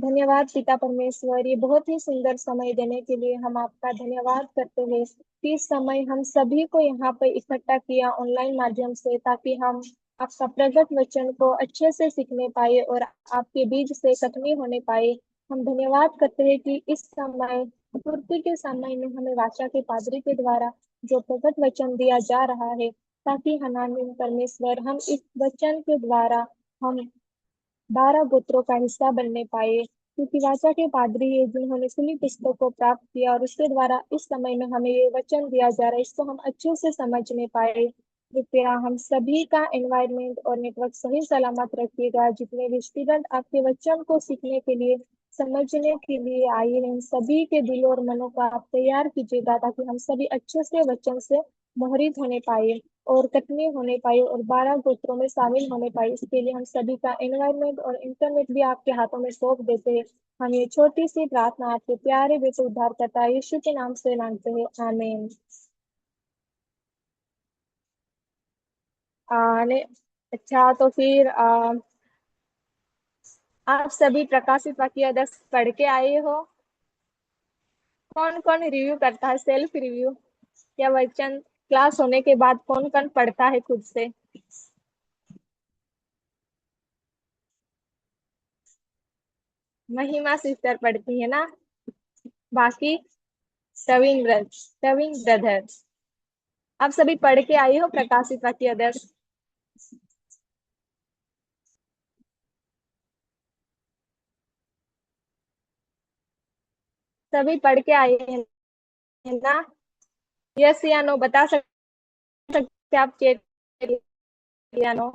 धन्यवाद पिता परमेश्वर, ये बहुत ही सुंदर समय देने के लिए हम आपका धन्यवाद करते हैं कि इस समय हम सभी को यहाँ पर इकट्ठा किया ऑनलाइन माध्यम से, ताकि हम आपका प्रकट वचन को अच्छे से सीखने पाए और आपके बीज से कटनी होने पाए। हम धन्यवाद करते हैं कि इस समय पूर्ति के समय में हमें वाचा के पादरी के द्वारा जो प्रकट वचन दिया जा रहा है, ताकि हमारे परमेश्वर हम इस वचन के द्वारा हम 12 गोत्रों का हिस्सा बनने पाए, क्योंकि वाचा के पादरी है जिन्होंने खुली पुस्तक को प्राप्त किया और उसके द्वारा इस समय में हमें ये वचन दिया जा रहा है, इसको हम अच्छे से समझने पाए। कृपया हम सभी का एनवायरनमेंट और नेटवर्क सही सलामत रखिएगा। जितने भी स्टूडेंट आपके वचन को सीखने के लिए, समझने के लिए आए हैं, सभी के दिल और मनों को आप तैयार कीजिएगा, ताकि हम सभी अच्छे से वचन से मोहरित होने पाए और कटनी होने पाए और 12 गोत्रों में शामिल होने पाए। इसके लिए हम सभी का एनवायरनमेंट और इंटरनेट भी आपके हाथों में सौंप देते हैं। हम ये छोटी सी प्रार्थना आपके प्यारे बेटे उद्धारकर्ता यीशु के नाम से मांगते हैं, आमीन। ने अच्छा, तो फिर आप सभी प्रकाशित वाक्य 10 पढ़ के आए हो। कौन कौन रिव्यू करता है, सेल्फ रिव्यू या वचन क्लास होने के बाद कौन कौन पढ़ता है खुद से? महिमा सिस्टर पढ़ती है ना? बाकी टविंग ब्रदर, आप सभी पढ़ के आई हो प्रकाशित वाक्य अदर्स? सभी पढ़ के आए हैं ना? यस या नो बता सकते आप चेक या नो?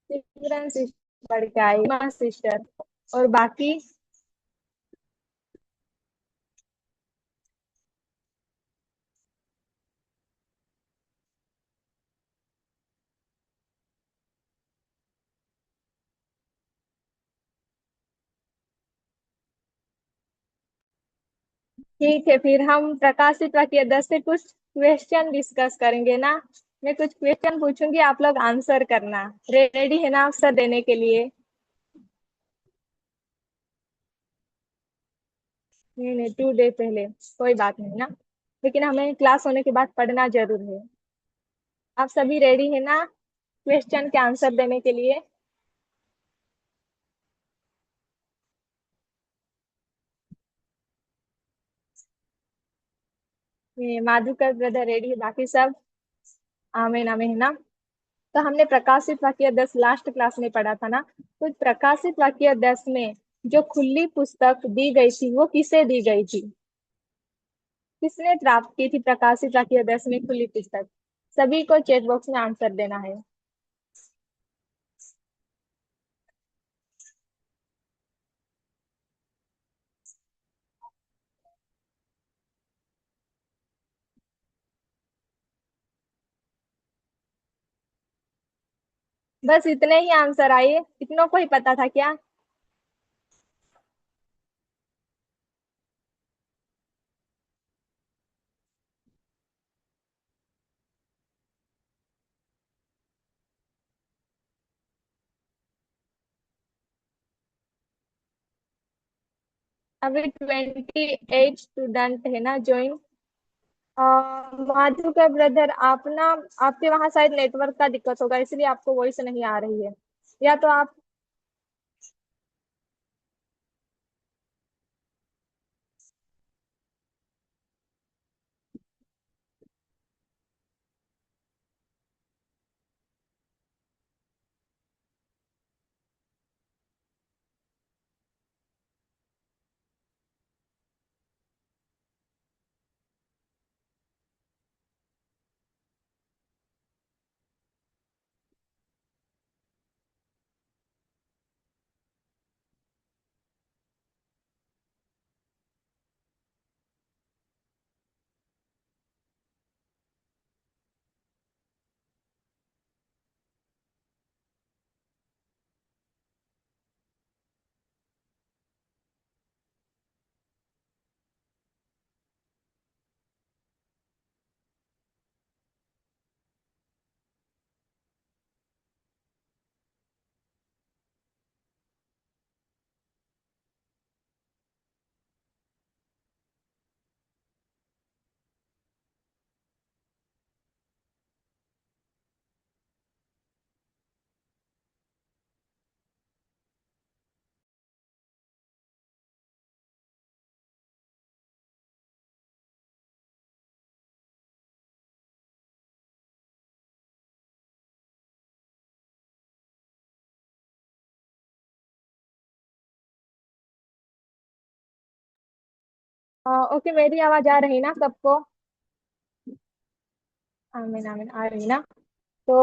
सिमरन सिस्टर पढ़ के आई, महिमा सिस्टर, और बाकी? ठीक है, फिर हम प्रकाशित वाक्य 10 से कुछ क्वेश्चन डिस्कस करेंगे ना। मैं कुछ क्वेश्चन पूछूंगी, आप लोग आंसर करना। रेडी है ना आंसर देने के लिए? नहीं नहीं, 2 डे पहले कोई बात नहीं ना, लेकिन हमें क्लास होने के बाद पढ़ना जरूर है। आप सभी रेडी है ना क्वेश्चन के आंसर देने के लिए? ये माधुकर ब्रदर रेडी है, बाकी सब? आमीन आमीन है ना? तो हमने प्रकाशित वाक्य 10 लास्ट क्लास में पढ़ा था ना। तो प्रकाशित वाक्य 10 में जो खुली पुस्तक दी गई थी वो किसे दी गई थी? किसने प्राप्त की थी प्रकाशित वाक्य 10 में खुली पुस्तक? सभी को चेक बॉक्स में आंसर देना है। बस इतने ही आंसर आए, इतनों को ही पता था क्या? अभी 28 स्टूडेंट है ना ज्वाइन। माधु का ब्रदर, आप ना, आपके वहां शायद नेटवर्क का दिक्कत होगा, इसलिए आपको वॉइस नहीं आ रही है। या तो आप, ओके, मेरी आवाज आ रही ना सबको? आमीन आमीन, आ रही ना? तो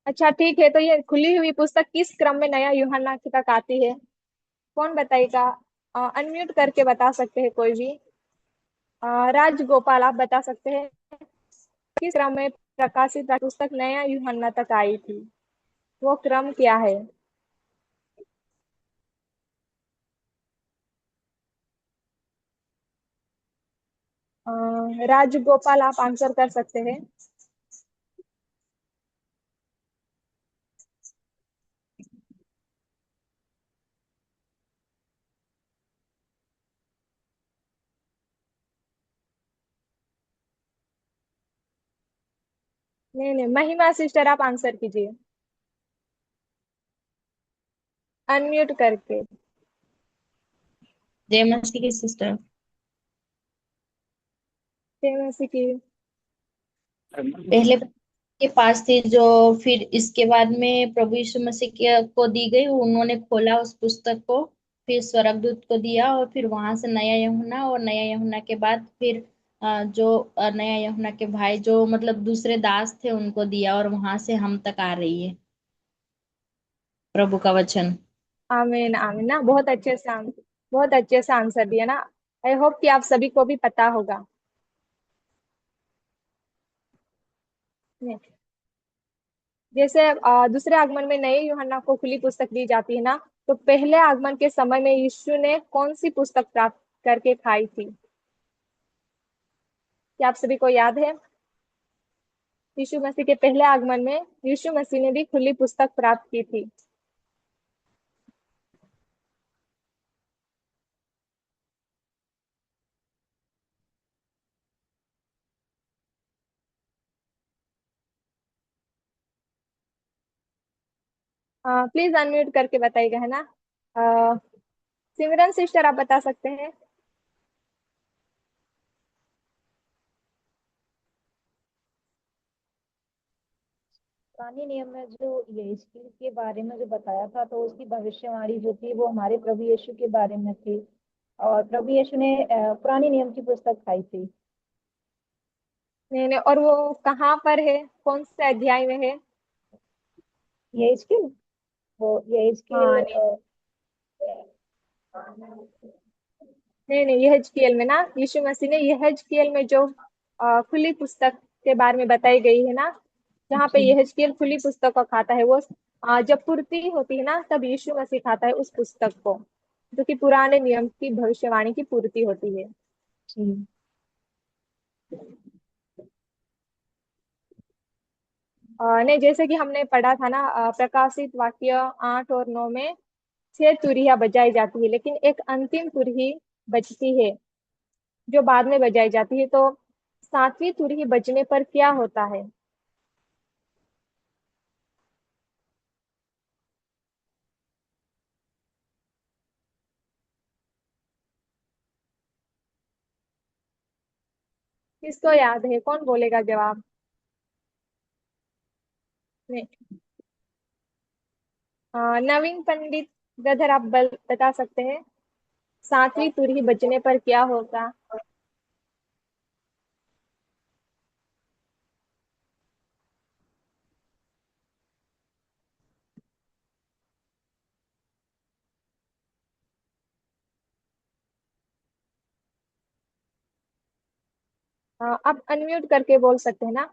अच्छा ठीक है, तो ये खुली हुई पुस्तक किस क्रम में नया यूहन्ना तक आती है? कौन बताएगा? अनम्यूट करके बता सकते हैं कोई भी। राजगोपाल, आप बता सकते हैं किस क्रम में प्रकाशित पुस्तक नया यूहन्ना तक आई थी? वो क्रम क्या है? राजगोपाल, आप आंसर कर सकते हैं। नहीं नहीं, महिमा सिस्टर, आप आंसर कीजिए अनम्यूट करके। जय मसीह की सिस्टर। जैसे कि पहले के पास थी, जो फिर इसके बाद में प्रभु यीशु मसीह को दी गई। उन्होंने खोला उस पुस्तक को, फिर स्वर्गदूत को दिया, और फिर वहां से नया यूहन्ना, और नया यूहन्ना के बाद फिर नया यूहन्ना के भाई जो मतलब दूसरे दास थे उनको दिया, और वहां से हम तक आ रही है प्रभु का वचन। आमीन आमीन ना, बहुत अच्छे से आंसर दिया ना। आई होप कि आप सभी को भी पता होगा। जैसे दूसरे आगमन में नए यूहन्ना को खुली पुस्तक दी जाती है ना, तो पहले आगमन के समय में यीशु ने कौन सी पुस्तक प्राप्त करके खाई थी? क्या आप सभी को याद है? यीशु मसीह के पहले आगमन में यीशु मसीह ने भी खुली पुस्तक प्राप्त की थी। प्लीज अनम्यूट करके बताइएगा, है ना? अ, सिमरन सिस्टर, आप बता सकते हैं। पुराने नियम में जो यीशु के बारे में जो बताया था, तो उसकी भविष्यवाणी जो थी वो हमारे प्रभु यीशु के बारे में थी। और प्रभु यीशु ने पुराने नियम की पुस्तक खाई थी। नहीं नहीं, और वो कहाँ पर है, कौन से अध्याय में है? यीशु वो यीशु हाँ नहीं नहीं नहीं, यहेजकेल में ना, यीशु मसीह ने यहेजकेल में जो खुली पुस्तक के बारे में बताई गई है ना, जहाँ पे जी। यहेजकेल खुली पुस्तक को खाता है, वो जब पूर्ति होती है ना, तब यीशु मसीह खाता है उस पुस्तक को, जो कि पुराने नियम की भविष्यवाणी की पूर्ति होती है। जी। नहीं, जैसे कि हमने पढ़ा था ना, प्रकाशित वाक्य 8 और 9 में 6 तुरहियां बजाई जाती है, लेकिन एक अंतिम तुरही बजती है जो बाद में बजाई जाती है। तो 7वीं तुरही बजने पर क्या होता है? किसको याद है? कौन बोलेगा जवाब? नहीं। नवीन पंडित गधर, आप बता सकते हैं 7वीं तुरही बजने पर क्या होगा? आप अनम्यूट करके बोल सकते हैं ना?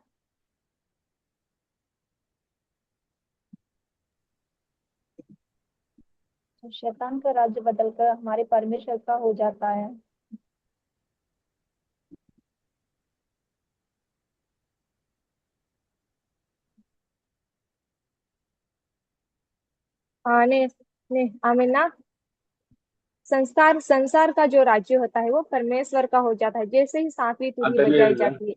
तो शैतान का राज्य बदलकर हमारे परमेश्वर का हो जाता है। नहीं नहीं, आमीन ना। संस्कार संसार का जो राज्य होता है वो परमेश्वर का हो जाता है जैसे ही 7वीं तुरही बजाई जाती है।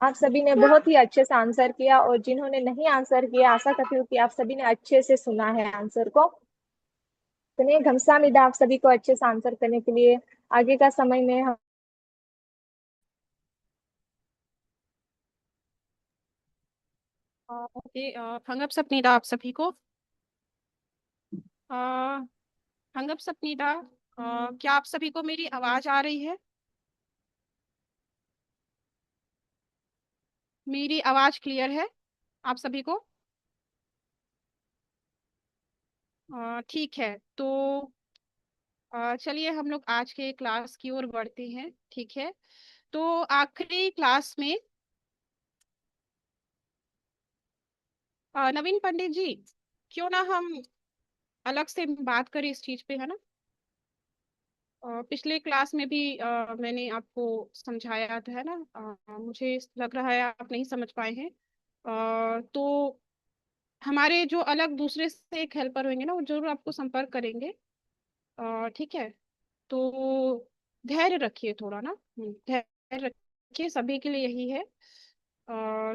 आप सभी ने बहुत ही अच्छे से आंसर किया, और जिन्होंने नहीं आंसर किया, आशा करती हूँ कि आप सभी ने अच्छे से सुना है आंसर को। तो घमसामिदा आप सभी को अच्छे से आंसर करने के लिए। आगे का समय में हम ओके। हंगप सपनीदा आप सभी को। हंगप सपनीदा, क्या आप सभी को मेरी आवाज आ रही है? मेरी आवाज क्लियर है आप सभी को? ठीक है, तो चलिए हम लोग आज के क्लास की ओर बढ़ते हैं। ठीक है, तो आखिरी क्लास में नवीन पंडित जी, क्यों ना हम अलग से बात करें इस चीज पे, है ना? पिछले क्लास में भी मैंने आपको समझाया था, है ना? मुझे लग रहा है आप नहीं समझ पाए हैं। तो हमारे जो अलग दूसरे से एक हेल्पर होंगे ना, वो जरूर आपको संपर्क करेंगे। ठीक है, तो धैर्य रखिए थोड़ा ना। धैर्य रखिए, सभी के लिए यही है।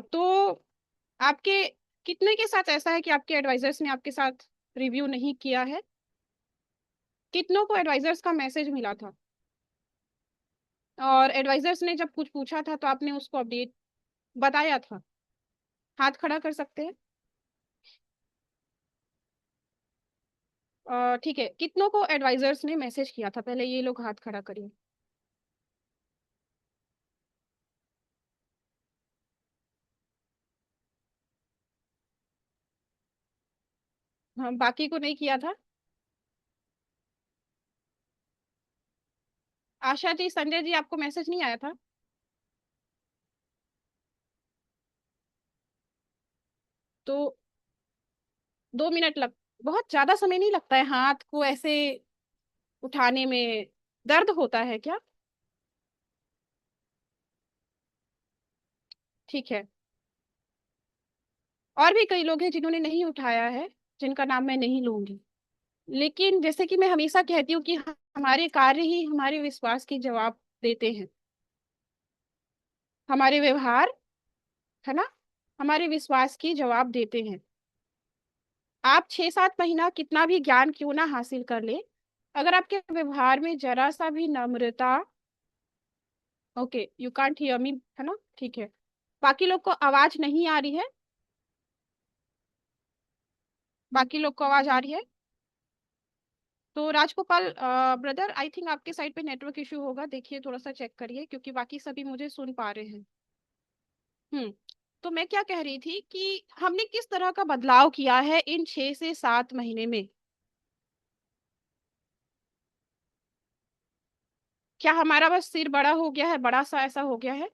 तो आपके कितने के साथ ऐसा है कि आपके एडवाइजर्स ने आपके साथ रिव्यू नहीं किया है? कितनों को एडवाइजर्स का मैसेज मिला था और एडवाइजर्स ने जब कुछ पूछा था तो आपने उसको अपडेट बताया था? हाथ खड़ा कर सकते हैं? ठीक है, कितनों को एडवाइजर्स ने मैसेज किया था? पहले ये लोग हाथ खड़ा करिए। हाँ, बाकी को नहीं किया था? आशा जी, संजय जी, आपको मैसेज नहीं आया था? तो 2 मिनट लग बहुत ज्यादा समय नहीं लगता है हाथ को ऐसे उठाने में? दर्द होता है क्या? ठीक है, और भी कई लोग हैं जिन्होंने नहीं उठाया है, जिनका नाम मैं नहीं लूंगी। लेकिन जैसे कि मैं हमेशा कहती हूँ कि हमारे कार्य ही हमारे विश्वास की जवाब देते हैं। हमारे व्यवहार, है ना, हमारे विश्वास की जवाब देते हैं। आप 6-7 महीना कितना भी ज्ञान क्यों ना हासिल कर ले, अगर आपके व्यवहार में जरा सा भी नम्रता, okay you can't hear me, है ना? ठीक है, बाकी लोग को आवाज नहीं आ रही है? बाकी लोग को आवाज आ रही है? तो राजगोपाल ब्रदर, आई थिंक आपके साइड पे नेटवर्क इशू होगा, देखिए थोड़ा सा चेक करिए, क्योंकि बाकी सभी मुझे सुन पा रहे हैं। हम्म। तो मैं क्या कह रही थी कि हमने किस तरह का बदलाव किया है इन 6 से 7 महीने में? क्या हमारा बस सिर बड़ा हो गया है, बड़ा सा ऐसा हो गया है?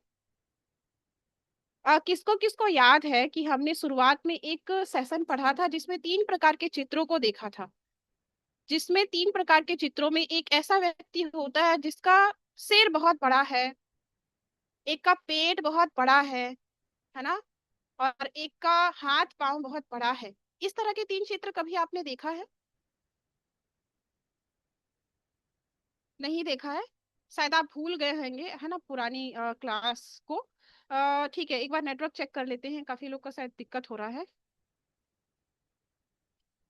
किसको किसको याद है कि हमने शुरुआत में एक सेशन पढ़ा था जिसमें 3 प्रकार के चित्रों को देखा था? जिसमें 3 प्रकार के चित्रों में एक ऐसा व्यक्ति होता है जिसका सिर बहुत बड़ा है, एक का पेट बहुत बड़ा है ना, और एक का हाथ पांव बहुत बड़ा है। इस तरह के 3 चित्र कभी आपने देखा है? नहीं देखा है? शायद आप भूल गए होंगे, है ना, पुरानी क्लास को। ठीक है, एक बार नेटवर्क चेक कर लेते हैं, काफी लोग का शायद दिक्कत हो रहा है।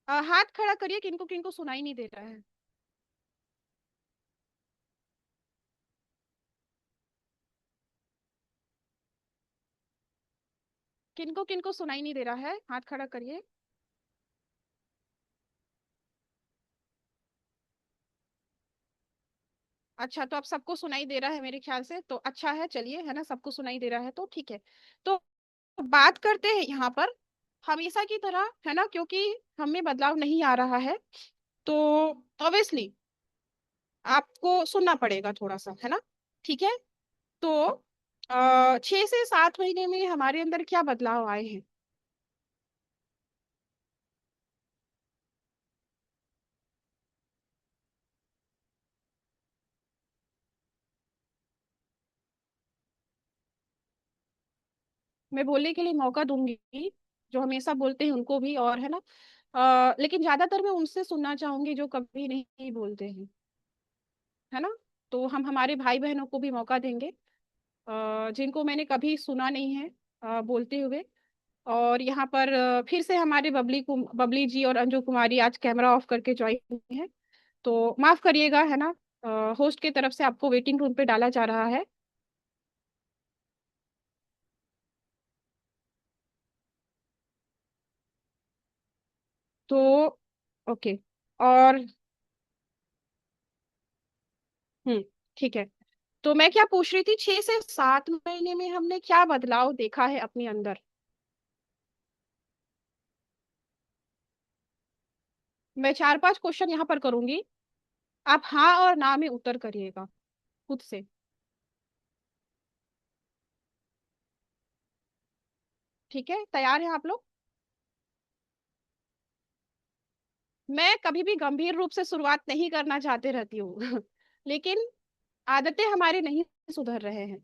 हाथ खड़ा करिए, किनको किनको सुनाई नहीं दे रहा है? किनको किनको सुनाई नहीं दे रहा है, हाथ खड़ा करिए। अच्छा, तो अब सबको सुनाई दे रहा है मेरे ख्याल से, तो अच्छा है, चलिए, है ना, सबको सुनाई दे रहा है तो ठीक है। तो बात करते हैं यहाँ पर हमेशा की तरह, है ना, क्योंकि हमें बदलाव नहीं आ रहा है, तो ऑब्वियसली आपको सुनना पड़ेगा थोड़ा सा, है ना? ठीक है, तो 6 से 7 महीने में हमारे अंदर क्या बदलाव आए हैं? मैं बोलने के लिए मौका दूंगी, जो हमेशा बोलते हैं उनको भी, और है ना, लेकिन ज्यादातर मैं उनसे सुनना चाहूंगी जो कभी नहीं बोलते हैं, है ना? तो हम हमारे भाई बहनों को भी मौका देंगे, जिनको मैंने कभी सुना नहीं है बोलते हुए। और यहाँ पर फिर से हमारे बबली जी और अंजू कुमारी आज कैमरा ऑफ करके ज्वाइन हुई हैं, तो माफ करिएगा, है ना, होस्ट की तरफ से आपको वेटिंग रूम पे डाला जा रहा है। तो ओके। और ठीक है। तो मैं क्या पूछ रही थी, 6 से 7 महीने में हमने क्या बदलाव देखा है अपने अंदर? मैं 4-5 क्वेश्चन यहाँ पर करूंगी, आप हाँ और ना में उत्तर करिएगा खुद से। ठीक है, तैयार हैं आप लोग? मैं कभी भी गंभीर रूप से शुरुआत नहीं करना चाहते रहती हूँ लेकिन आदतें हमारे नहीं सुधर रहे हैं।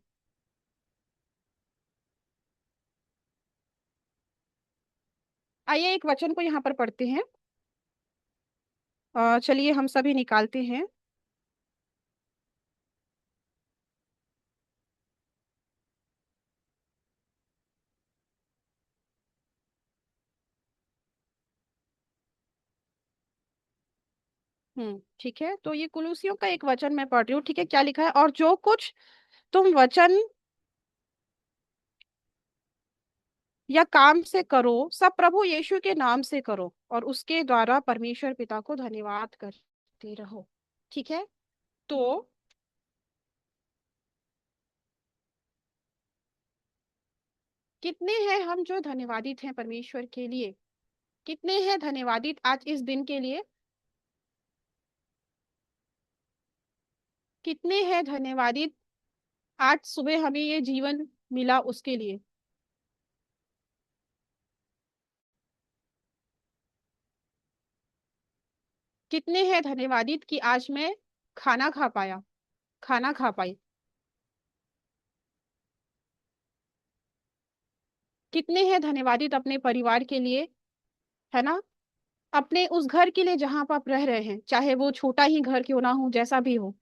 आइए एक वचन को यहाँ पर पढ़ते हैं। चलिए हम सभी निकालते हैं। ठीक है, तो ये कुलूसियों का एक वचन मैं पढ़ रही हूँ। ठीक है, क्या लिखा है? और जो कुछ तुम वचन या काम से करो, सब प्रभु यीशु के नाम से करो और उसके द्वारा परमेश्वर पिता को धन्यवाद करते रहो। ठीक है, तो कितने हैं हम जो धन्यवादित हैं परमेश्वर के लिए? कितने हैं धन्यवादित आज इस दिन के लिए? कितने हैं धन्यवादित आज सुबह हमें ये जीवन मिला उसके लिए? कितने हैं धन्यवादित कि आज मैं खाना खा पाया, खाना खा पाई? कितने हैं धन्यवादित अपने परिवार के लिए, है ना? अपने उस घर के लिए जहां पर आप रह रहे हैं, चाहे वो छोटा ही घर क्यों ना हो, जैसा भी हो।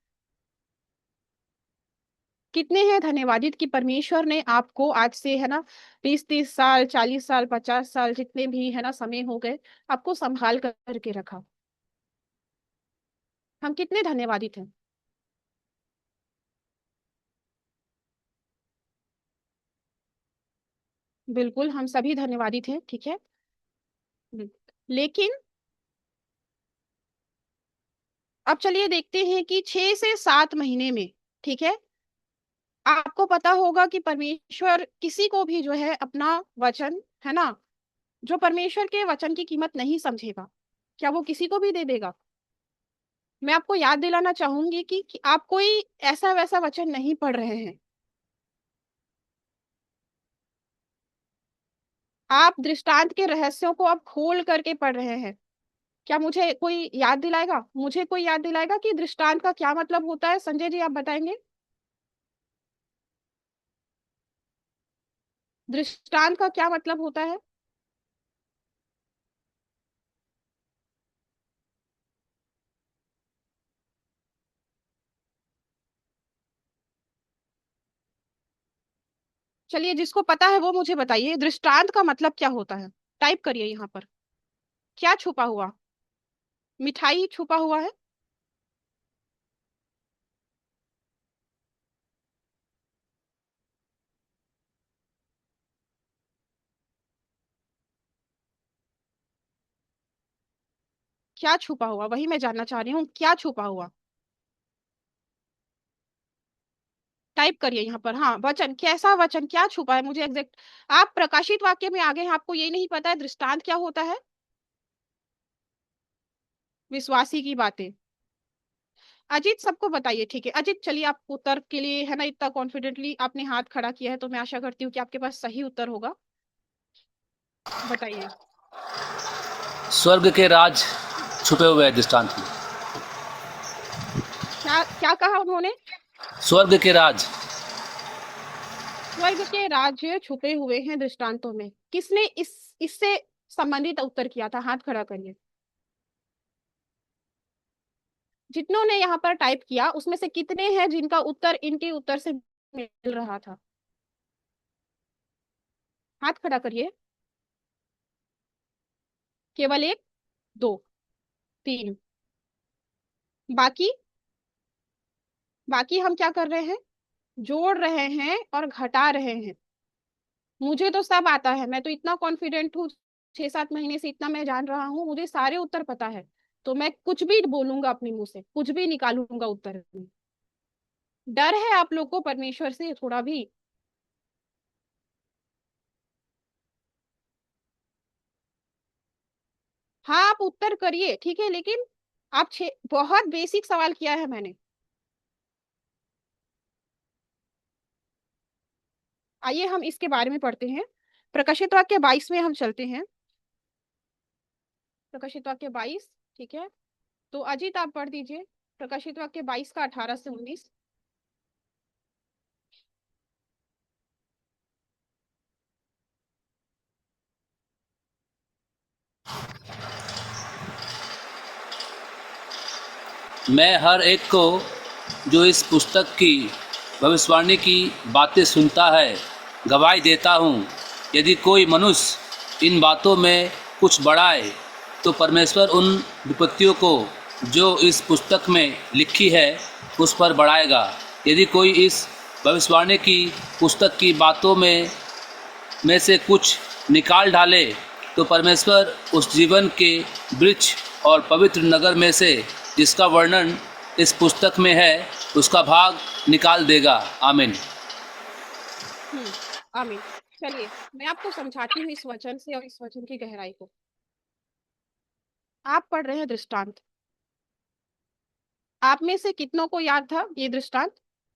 कितने हैं धन्यवादित कि परमेश्वर ने आपको आज से, है ना, 20-30 साल, 40 साल, 50 साल, जितने भी है ना समय हो गए, आपको संभाल करके रखा। हम कितने धन्यवादित हैं? बिल्कुल, हम सभी धन्यवादित हैं। ठीक है, लेकिन अब चलिए देखते हैं कि 6 से 7 महीने में, ठीक है, आपको पता होगा कि परमेश्वर किसी को भी जो है अपना वचन, है ना, जो परमेश्वर के वचन की कीमत नहीं समझेगा, क्या वो किसी को भी दे देगा? मैं आपको याद दिलाना चाहूंगी कि आप कोई ऐसा वैसा वचन नहीं पढ़ रहे हैं, आप दृष्टांत के रहस्यों को आप खोल करके पढ़ रहे हैं। क्या मुझे कोई याद दिलाएगा, मुझे कोई याद दिलाएगा कि दृष्टांत का क्या मतलब होता है? संजय जी, आप बताएंगे दृष्टांत का क्या मतलब होता है? चलिए, जिसको पता है वो मुझे बताइए, दृष्टांत का मतलब क्या होता है? टाइप करिए यहाँ पर। क्या छुपा हुआ? मिठाई छुपा हुआ है? क्या छुपा हुआ, वही मैं जानना चाह रही हूँ, क्या छुपा हुआ? टाइप करिए यहाँ पर। हाँ, वचन, कैसा वचन, क्या छुपा है, मुझे एग्जैक्ट। आप प्रकाशित वाक्य में आगे हैं, आपको ये नहीं पता है दृष्टांत क्या होता है? विश्वासी की बातें। अजीत सबको बताइए। ठीक है अजीत, चलिए, आप उत्तर के लिए, है ना, इतना कॉन्फिडेंटली आपने हाथ खड़ा किया है, तो मैं आशा करती हूँ कि आपके पास सही उत्तर होगा। बताइए। स्वर्ग के राज छुपे हुए हैं दृष्टांत में। क्या क्या कहा उन्होंने? स्वर्ग के राज। स्वर्ग के राज्य छुपे हुए हैं दृष्टांतों में। किसने इससे संबंधित उत्तर किया था? हाथ खड़ा करिए। जितनों ने यहाँ पर टाइप किया उसमें से कितने हैं जिनका उत्तर इनके उत्तर से मिल रहा था? हाथ खड़ा करिए। केवल एक, दो, तीन। बाकी, बाकी हम क्या कर रहे हैं? जोड़ रहे हैं और घटा रहे हैं। मुझे तो सब आता है, मैं तो इतना कॉन्फिडेंट हूँ 6-7 महीने से इतना मैं जान रहा हूँ, मुझे सारे उत्तर पता है। तो मैं कुछ भी बोलूंगा अपने मुंह से, कुछ भी निकालूंगा उत्तर में। डर है आप लोग को परमेश्वर से थोड़ा भी? हाँ, आप उत्तर करिए, ठीक है, लेकिन आप बहुत बेसिक सवाल किया है मैंने। आइए हम इसके बारे में पढ़ते हैं। प्रकाशित वाक्य 22 में हम चलते हैं। प्रकाशित वाक्य 22, ठीक है। तो अजीत आप पढ़ दीजिए प्रकाशित वाक्य 22 का 18 से 19। मैं हर एक को जो इस पुस्तक की भविष्यवाणी की बातें सुनता है गवाही देता हूँ। यदि कोई मनुष्य इन बातों में कुछ बढ़ाए तो परमेश्वर उन विपत्तियों को जो इस पुस्तक में लिखी है उस पर बढ़ाएगा। यदि कोई इस भविष्यवाणी की पुस्तक की बातों में से कुछ निकाल डाले तो परमेश्वर उस जीवन के वृक्ष और पवित्र नगर में से जिसका वर्णन इस पुस्तक में है उसका भाग निकाल देगा। आमीन। आमीन। चलिए मैं आपको समझाती हूँ इस वचन से और इस वचन की गहराई को। आप पढ़ रहे हैं दृष्टांत। आप में से कितनों को याद था ये दृष्टांत?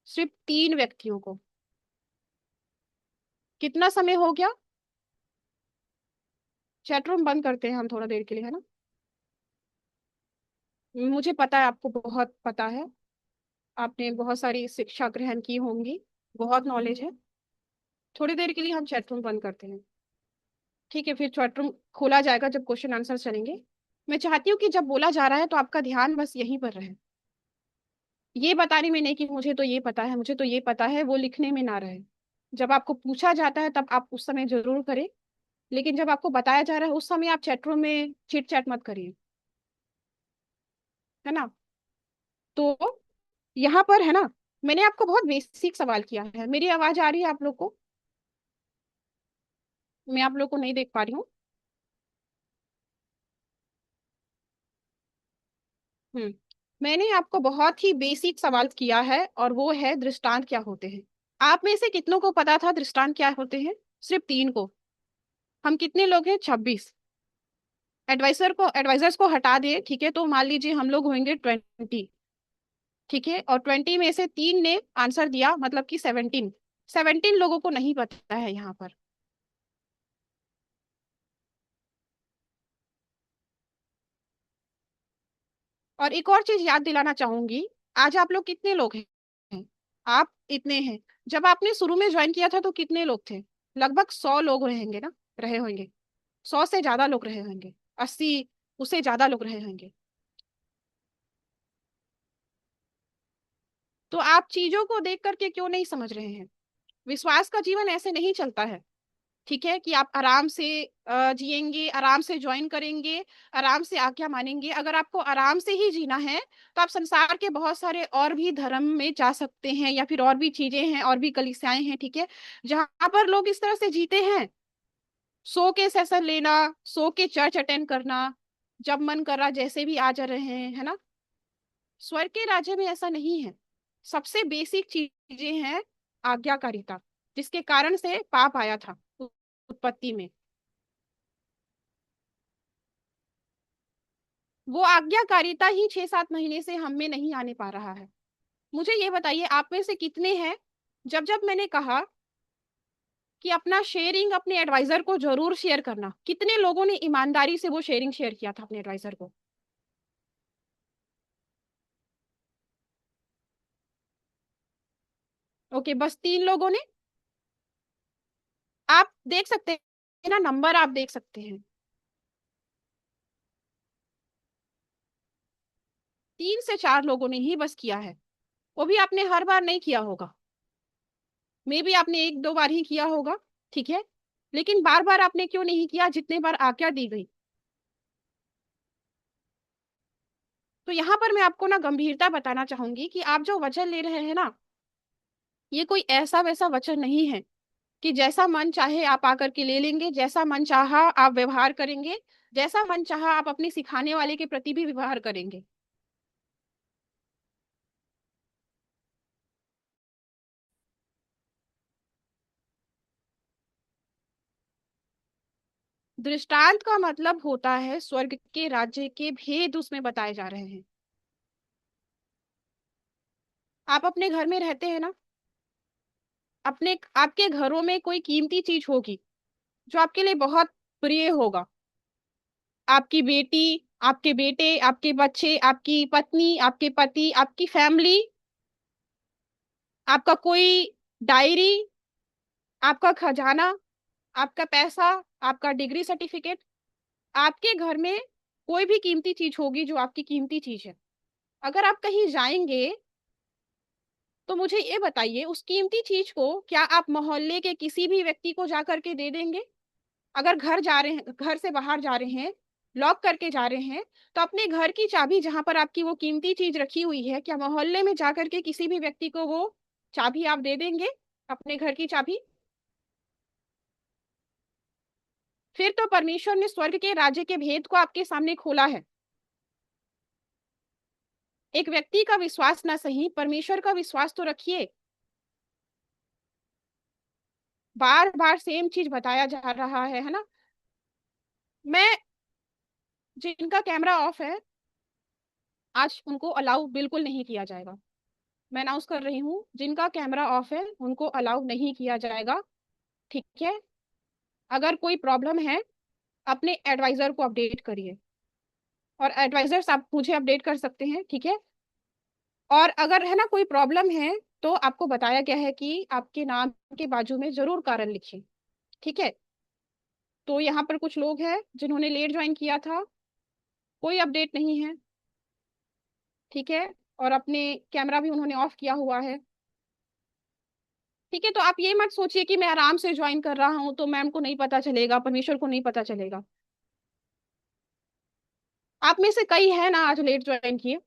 सिर्फ 3 व्यक्तियों को। कितना समय हो गया? चैट रूम बंद करते हैं हम थोड़ा देर के लिए, है ना? मुझे पता है आपको बहुत पता है, आपने बहुत सारी शिक्षा ग्रहण की होंगी, बहुत नॉलेज है। थोड़ी देर के लिए हम चैट रूम बंद करते हैं, ठीक है? फिर चैट रूम खोला जाएगा जब क्वेश्चन आंसर चलेंगे। मैं चाहती हूँ कि जब बोला जा रहा है तो आपका ध्यान बस यहीं पर रहे। ये बताने में नहीं कि मुझे तो ये पता है, मुझे तो ये पता है, वो लिखने में ना रहे। जब आपको पूछा जाता है तब आप उस समय जरूर करें, लेकिन जब आपको बताया जा रहा है उस समय आप चैट रूम में चिट चैट मत करिए, है ना? तो यहाँ पर है ना, मैंने आपको बहुत बेसिक सवाल किया है। मेरी आवाज आ रही है आप लोग को? मैं आप लोग को नहीं देख पा रही हूँ। हम्म मैंने आपको बहुत ही बेसिक सवाल किया है और वो है दृष्टांत क्या होते हैं। आप में से कितनों को पता था दृष्टांत क्या होते हैं? सिर्फ 3 को। हम कितने लोग हैं? 26। एडवाइजर्स को हटा दिए, ठीक है, तो मान लीजिए हम लोग होंगे 20, ठीक है। और 20 में से 3 ने आंसर दिया, मतलब कि 17 लोगों को नहीं पता है यहाँ पर। और एक और चीज याद दिलाना चाहूंगी, आज आप लोग कितने लोग हैं? आप इतने हैं। जब आपने शुरू में ज्वाइन किया था तो कितने लोग थे? लगभग 100 लोग रहेंगे ना, रहे होंगे। 100 से ज्यादा लोग रहे होंगे, 80, उससे ज्यादा लोग रहे होंगे। तो आप चीजों को देख करके क्यों नहीं समझ रहे हैं? विश्वास का जीवन ऐसे नहीं चलता है, ठीक है, कि आप आराम से जिएंगे, आराम से ज्वाइन करेंगे, आराम से आज्ञा मानेंगे। अगर आपको आराम से ही जीना है तो आप संसार के बहुत सारे और भी धर्म में जा सकते हैं, या फिर और भी चीजें हैं, और भी कलीसियाएं हैं, ठीक है, जहां पर लोग इस तरह से जीते हैं। 100 के सेशन लेना, 100 के चर्च अटेंड करना, जब मन कर रहा जैसे भी आ जा रहे हैं, है ना? स्वर्ग के राज्य में ऐसा नहीं है। सबसे बेसिक चीजें हैं आज्ञाकारिता, जिसके कारण से पाप आया था उत्पत्ति में। वो आज्ञाकारिता ही 6-7 महीने से हम में नहीं आने पा रहा है। मुझे ये बताइए, आप में से कितने हैं, जब जब मैंने कहा कि अपना शेयरिंग अपने एडवाइजर को जरूर शेयर करना, कितने लोगों ने ईमानदारी से वो शेयरिंग शेयर किया था अपने एडवाइजर को? ओके, बस 3 लोगों ने। आप देख सकते हैं ना, नंबर आप देख सकते हैं। 3 से 4 लोगों ने ही बस किया है। वो भी आपने हर बार नहीं किया होगा, मे भी आपने 1-2 बार ही किया होगा, ठीक है, लेकिन बार बार आपने क्यों नहीं किया जितने बार आज्ञा दी गई? तो यहाँ पर मैं आपको ना गंभीरता बताना चाहूंगी कि आप जो वचन ले रहे हैं ना, ये कोई ऐसा वैसा वचन नहीं है कि जैसा मन चाहे आप आकर के ले लेंगे, जैसा मन चाहा आप व्यवहार करेंगे, जैसा मन चाहा आप अपने सिखाने वाले के प्रति भी व्यवहार करेंगे। दृष्टांत का मतलब होता है स्वर्ग के राज्य के भेद उसमें बताए जा रहे हैं। आप अपने घर में रहते हैं ना, अपने आपके घरों में कोई कीमती चीज होगी जो आपके लिए बहुत प्रिय होगा। आपकी बेटी, आपके बेटे, आपके बच्चे, आपकी पत्नी, आपके पति, आपकी फैमिली, आपका कोई डायरी, आपका खजाना, आपका पैसा, आपका डिग्री सर्टिफिकेट, आपके घर में कोई भी कीमती चीज होगी जो आपकी कीमती चीज है। अगर आप कहीं जाएंगे तो मुझे ये बताइए, उस कीमती चीज को क्या आप मोहल्ले के किसी भी व्यक्ति को जाकर के दे देंगे? अगर घर जा रहे हैं, घर से बाहर जा रहे हैं, लॉक करके जा रहे हैं, तो अपने घर की चाबी जहां पर आपकी वो कीमती चीज रखी हुई है, क्या मोहल्ले में जाकर के किसी भी व्यक्ति को वो चाबी आप दे देंगे, अपने घर की चाबी? फिर तो परमेश्वर ने स्वर्ग के राज्य के भेद को आपके सामने खोला है। एक व्यक्ति का विश्वास ना सही, परमेश्वर का विश्वास तो रखिए। बार बार सेम चीज बताया जा रहा है ना। मैं, जिनका कैमरा ऑफ है आज उनको अलाउ बिल्कुल नहीं किया जाएगा। मैं अनाउंस कर रही हूँ, जिनका कैमरा ऑफ है उनको अलाउ नहीं किया जाएगा, ठीक है? अगर कोई प्रॉब्लम है अपने एडवाइजर को अपडेट करिए, और एडवाइजर्स आप मुझे अपडेट कर सकते हैं, ठीक है? और अगर है ना कोई प्रॉब्लम है तो आपको बताया गया है कि आपके नाम के बाजू में जरूर कारण लिखिए, ठीक है? तो यहाँ पर कुछ लोग हैं जिन्होंने लेट ज्वाइन किया था, कोई अपडेट नहीं है, ठीक है? और अपने कैमरा भी उन्होंने ऑफ किया हुआ है, ठीक है? तो आप ये मत सोचिए कि मैं आराम से ज्वाइन कर रहा हूं तो मैम को नहीं पता चलेगा, परमेश्वर को नहीं पता चलेगा। आप में से कई है ना आज लेट ज्वाइन किए।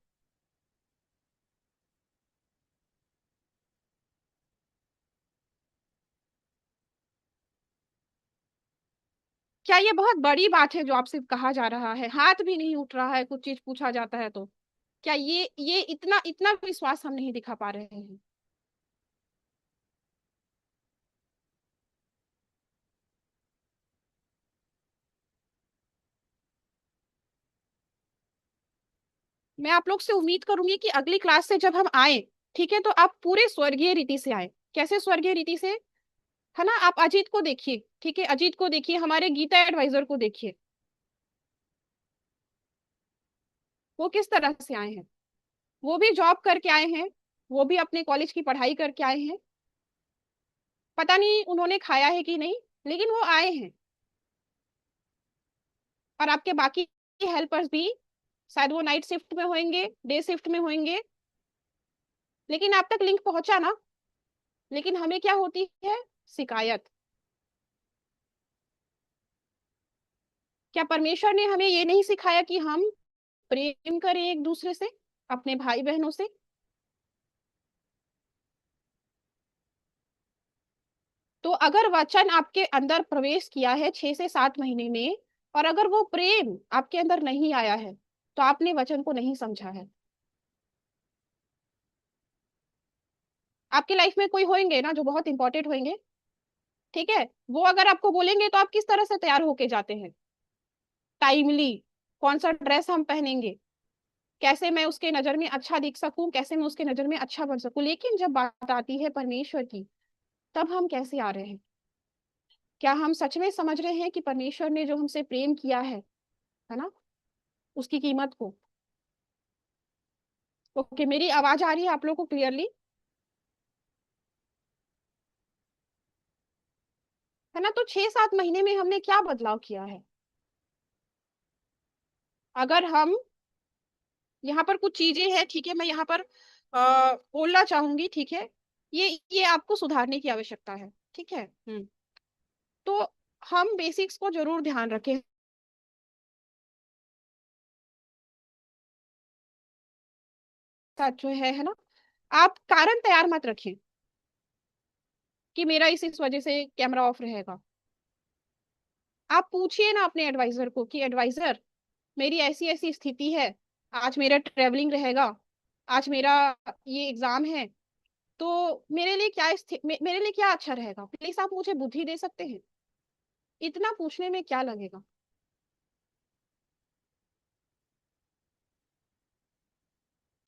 क्या ये बहुत बड़ी बात है जो आपसे कहा जा रहा है? हाथ भी नहीं उठ रहा है, कुछ चीज पूछा जाता है तो क्या ये इतना इतना विश्वास हम नहीं दिखा पा रहे हैं? मैं आप लोग से उम्मीद करूंगी कि अगली क्लास से जब हम आए, ठीक है, तो आप पूरे स्वर्गीय रीति से आए। कैसे स्वर्गीय रीति से? है ना, आप अजीत को देखिए, ठीक है, अजीत को देखिए, हमारे गीता एडवाइजर को देखिए, वो किस तरह से आए हैं। वो भी जॉब करके आए हैं, वो भी अपने कॉलेज की पढ़ाई करके आए हैं, पता नहीं उन्होंने खाया है कि नहीं, लेकिन वो आए हैं। और आपके बाकी हेल्पर्स भी शायद वो नाइट शिफ्ट में होंगे, डे शिफ्ट में होंगे, लेकिन आप तक लिंक पहुंचा ना। लेकिन हमें क्या होती है? शिकायत। क्या परमेश्वर ने हमें ये नहीं सिखाया कि हम प्रेम करें एक दूसरे से, अपने भाई बहनों से? तो अगर वचन आपके अंदर प्रवेश किया है 6 से 7 महीने में, और अगर वो प्रेम आपके अंदर नहीं आया है, तो आपने वचन को नहीं समझा है। आपकी लाइफ में कोई होंगे ना जो बहुत इंपॉर्टेंट होंगे, ठीक है? वो अगर आपको बोलेंगे तो आप किस तरह से तैयार होके जाते हैं? टाइमली, कौन सा ड्रेस हम पहनेंगे, कैसे मैं उसके नजर में अच्छा दिख सकूं, कैसे मैं उसके नजर में अच्छा बन सकूं। लेकिन जब बात आती है परमेश्वर की, तब हम कैसे आ रहे हैं? क्या हम सच में समझ रहे हैं कि परमेश्वर ने जो हमसे प्रेम किया है ना, उसकी कीमत को? ओके, मेरी आवाज आ रही है आप लोगों को क्लियरली? है ना? तो 6 7 महीने में हमने क्या बदलाव किया है? अगर हम, यहाँ पर कुछ चीजें हैं, ठीक है, मैं यहाँ पर बोलना चाहूंगी, ठीक है? ये आपको सुधारने की आवश्यकता है, ठीक है? तो हम बेसिक्स को जरूर ध्यान रखें। साथ जो है ना, आप कारण तैयार मत रखें। कि मेरा इस वजह से कैमरा ऑफ रहेगा। आप पूछिए ना अपने एडवाइजर को कि एडवाइजर, मेरी ऐसी ऐसी स्थिति है, आज मेरा ट्रेवलिंग रहेगा, आज मेरा ये एग्जाम है, तो मेरे लिए क्या मेरे लिए क्या अच्छा रहेगा, प्लीज आप मुझे बुद्धि दे सकते हैं। इतना पूछने में क्या लगेगा?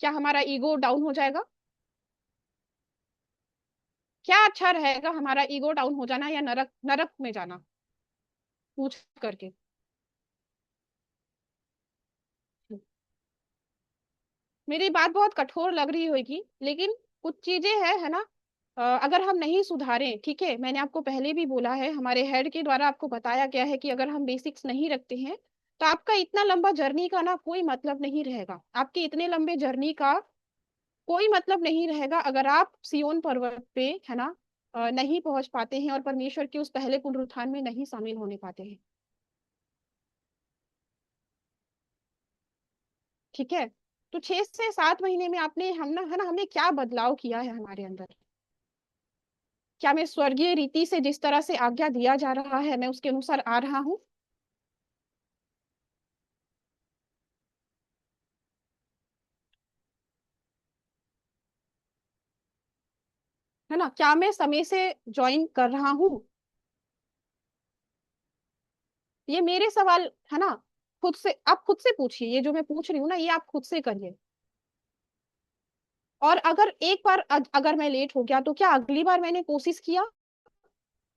क्या हमारा ईगो डाउन हो जाएगा? क्या अच्छा रहेगा, हमारा ईगो डाउन हो जाना या नरक नरक में जाना पूछ करके? मेरी बात बहुत कठोर लग रही होगी, लेकिन कुछ चीजें है ना। अगर हम नहीं सुधारें, ठीक है, मैंने आपको पहले भी बोला है, हमारे हेड के द्वारा आपको बताया गया है कि अगर हम बेसिक्स नहीं रखते हैं तो आपका इतना लंबा जर्नी का ना कोई मतलब नहीं रहेगा। आपके इतने लंबे जर्नी का कोई मतलब नहीं रहेगा अगर आप सियोन पर्वत पे, है ना, नहीं पहुंच पाते हैं और परमेश्वर के उस पहले पुनरुत्थान में नहीं शामिल होने पाते हैं। ठीक है। तो 6 से 7 महीने में आपने हम ना, है ना, हमने क्या बदलाव किया है हमारे अंदर? क्या मैं स्वर्गीय रीति से जिस तरह से आज्ञा दिया जा रहा है मैं उसके अनुसार आ रहा हूँ? है ना, क्या मैं समय से ज्वाइन कर रहा हूँ? ये मेरे सवाल है ना। खुद से आप खुद से पूछिए, ये जो मैं पूछ रही हूँ ना, ये आप खुद से करिए। और अगर एक बार अगर मैं लेट हो गया तो क्या अगली बार मैंने कोशिश किया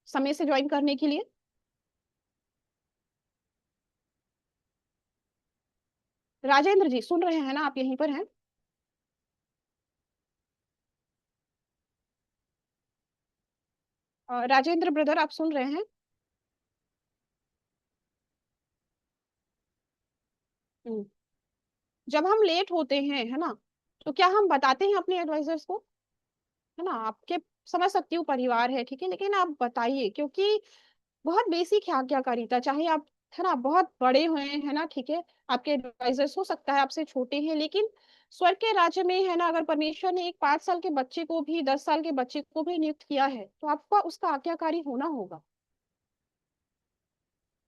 समय से ज्वाइन करने के लिए? राजेंद्र जी सुन रहे हैं ना, आप यहीं पर हैं? राजेंद्र ब्रदर, आप सुन रहे हैं? हम्म। जब हम लेट होते हैं, है ना, तो क्या हम बताते हैं अपने एडवाइजर्स को? है ना, आपके समझ सकती हूँ परिवार है, ठीक है, लेकिन आप बताइए, क्योंकि बहुत बेसिक है आज्ञाकारिता। चाहे आप, है ना, बहुत बड़े हुए हैं ना, ठीक है, आपके एडवाइजर्स हो सकता है आपसे छोटे हैं, लेकिन स्वर्ग के राज्य में, है ना, अगर परमेश्वर ने एक 5 साल के बच्चे को भी, 10 साल के बच्चे को भी नियुक्त किया है तो आपका उसका आज्ञाकारी होना होगा।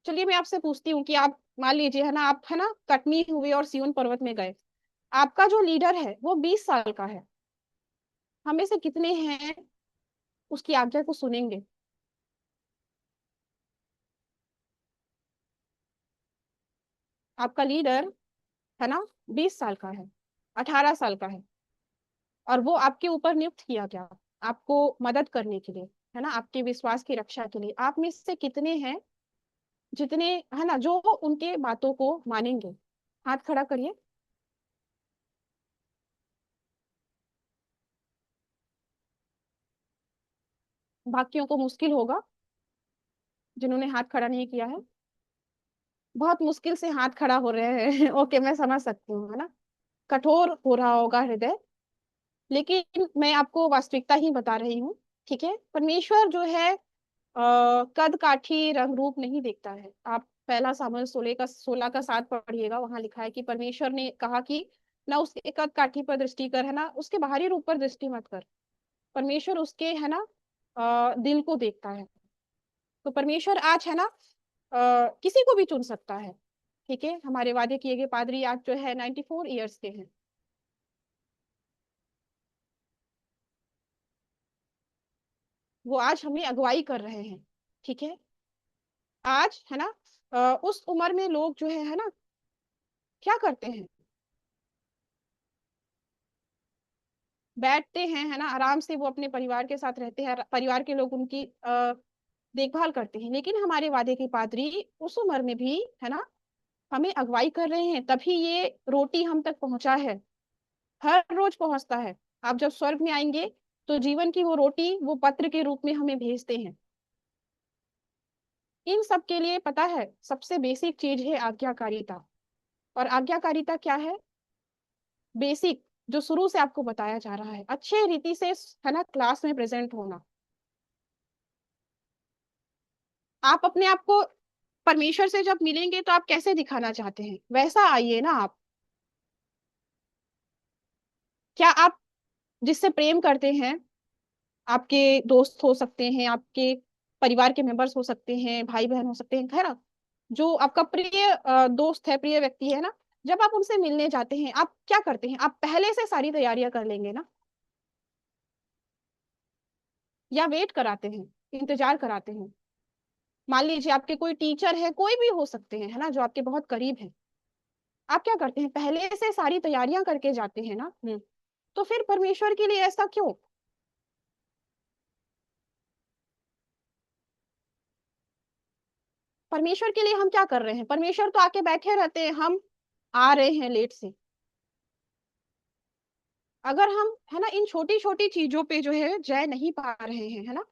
चलिए मैं आपसे पूछती हूँ कि आप मान लीजिए, है ना, आप, है ना, कटनी हुए और सिय्योन पर्वत में गए। आपका जो लीडर है वो 20 साल का है। हमें से कितने हैं उसकी आज्ञा को सुनेंगे? आपका लीडर, है ना, 20 साल का है, 18 साल का है, और वो आपके ऊपर नियुक्त किया गया आपको मदद करने के लिए, है ना, आपके विश्वास की रक्षा के लिए। आप में से कितने हैं जितने, है ना, जो उनके बातों को मानेंगे? हाथ खड़ा करिए। बाकियों को मुश्किल होगा, जिन्होंने हाथ खड़ा नहीं किया है। बहुत मुश्किल से हाथ खड़ा हो रहे हैं ओके, मैं समझ सकती हूँ, है ना, कठोर हो रहा होगा हृदय, लेकिन मैं आपको वास्तविकता ही बता रही हूँ। ठीक है, परमेश्वर जो है कद काठी रंग रूप नहीं देखता है। आप पहला सामुएल 16 का 7 पढ़िएगा, वहां लिखा है कि परमेश्वर ने कहा कि ना उसके कद काठी पर दृष्टि कर, है ना, उसके बाहरी रूप पर दृष्टि मत कर। परमेश्वर उसके, है ना, दिल को देखता है। तो परमेश्वर आज, है ना, किसी को भी चुन सकता है। ठीक है, हमारे वादे किए गए पादरी आज जो है 94 ईयर्स के हैं। वो आज हमें अगुवाई कर रहे हैं। ठीक है, आज, है ना, उस उम्र में लोग जो है ना, क्या करते हैं? बैठते हैं, है ना, आराम से वो अपने परिवार के साथ रहते हैं, परिवार के लोग उनकी देखभाल करते हैं। लेकिन हमारे वादे के पादरी उस उम्र में भी, है ना, हमें अगुवाई कर रहे हैं, तभी ये रोटी हम तक पहुंचा है। हर रोज पहुंचता है। आप जब स्वर्ग में आएंगे तो जीवन की वो रोटी वो पत्र के रूप में हमें भेजते हैं। इन सब के लिए पता है सबसे बेसिक चीज है आज्ञाकारिता। और आज्ञाकारिता क्या है? बेसिक, जो शुरू से आपको बताया जा रहा है, अच्छे रीति से, है ना, क्लास में प्रेजेंट होना। आप अपने आप को परमेश्वर से जब मिलेंगे तो आप कैसे दिखाना चाहते हैं, वैसा आइए ना आप। क्या आप जिससे प्रेम करते हैं, आपके दोस्त हो सकते हैं, आपके परिवार के मेंबर्स हो सकते हैं, भाई बहन हो सकते हैं, है ना। जो आपका प्रिय दोस्त है, प्रिय व्यक्ति है ना, जब आप उनसे मिलने जाते हैं, आप क्या करते हैं? आप पहले से सारी तैयारियां कर लेंगे ना, या वेट कराते हैं, इंतजार कराते हैं? मान लीजिए आपके कोई टीचर है, कोई भी हो सकते हैं, है ना, जो आपके बहुत करीब है, आप क्या करते हैं? पहले से सारी तैयारियां करके जाते हैं ना। तो फिर परमेश्वर के लिए ऐसा क्यों? परमेश्वर के लिए हम क्या कर रहे हैं? परमेश्वर तो आके बैठे रहते हैं, हम आ रहे हैं लेट से। अगर हम, है ना, इन छोटी छोटी चीजों पे जो है जय नहीं पा रहे हैं, है ना,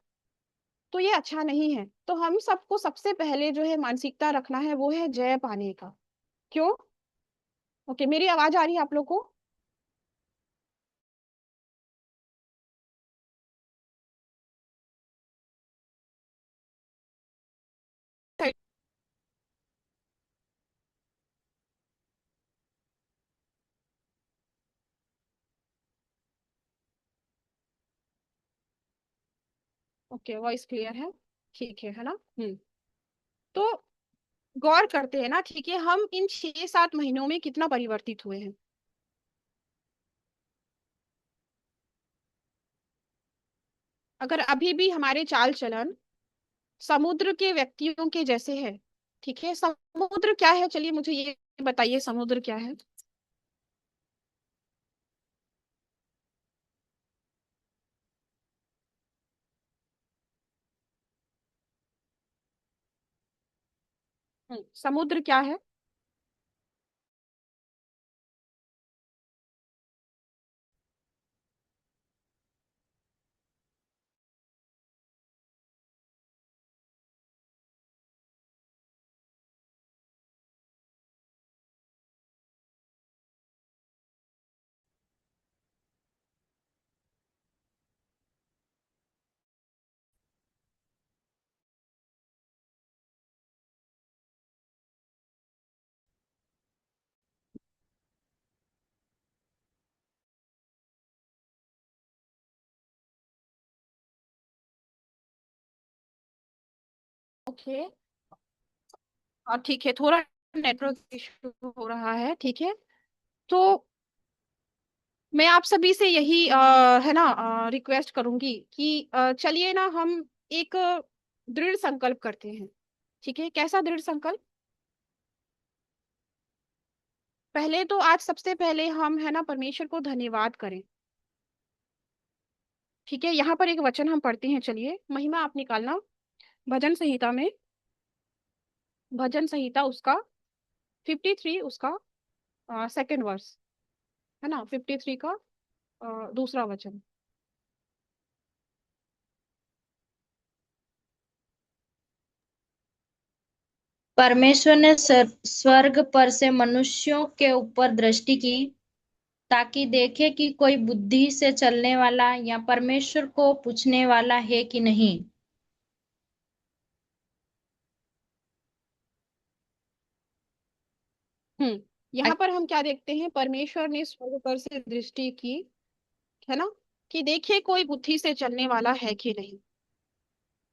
तो ये अच्छा नहीं है। तो हम सबको सबसे पहले जो है मानसिकता रखना है, वो है जय पाने का। क्यों? ओके, मेरी आवाज आ रही है आप लोग को? ओके, वॉइस क्लियर है? ठीक है ना। तो गौर करते हैं ना, ठीक है, हम इन 6-7 महीनों में कितना परिवर्तित हुए हैं। अगर अभी भी हमारे चाल चलन समुद्र के व्यक्तियों के जैसे है, ठीक है, समुद्र क्या है, चलिए मुझे ये बताइए, समुद्र क्या है? समुद्र क्या है? ओके, और ठीक है, थोड़ा नेटवर्क इशू हो रहा है, ठीक है। तो मैं आप सभी से यही है ना रिक्वेस्ट करूंगी कि चलिए ना, हम एक दृढ़ संकल्प करते हैं। ठीक है, कैसा दृढ़ संकल्प? पहले तो आज सबसे पहले हम, है ना, परमेश्वर को धन्यवाद करें। ठीक है, यहाँ पर एक वचन हम पढ़ते हैं, चलिए महिमा आप निकालना, भजन संहिता में, भजन संहिता उसका 53, उसका सेकंड वर्स, है ना, 53 का दूसरा वचन। परमेश्वर ने स्वर्ग पर से मनुष्यों के ऊपर दृष्टि की, ताकि देखे कि कोई बुद्धि से चलने वाला या परमेश्वर को पूछने वाला है कि नहीं। यहाँ पर हम क्या देखते हैं? परमेश्वर ने स्वर्ग पर से दृष्टि की, है ना, कि देखिए कोई बुद्धि से चलने वाला है कि नहीं।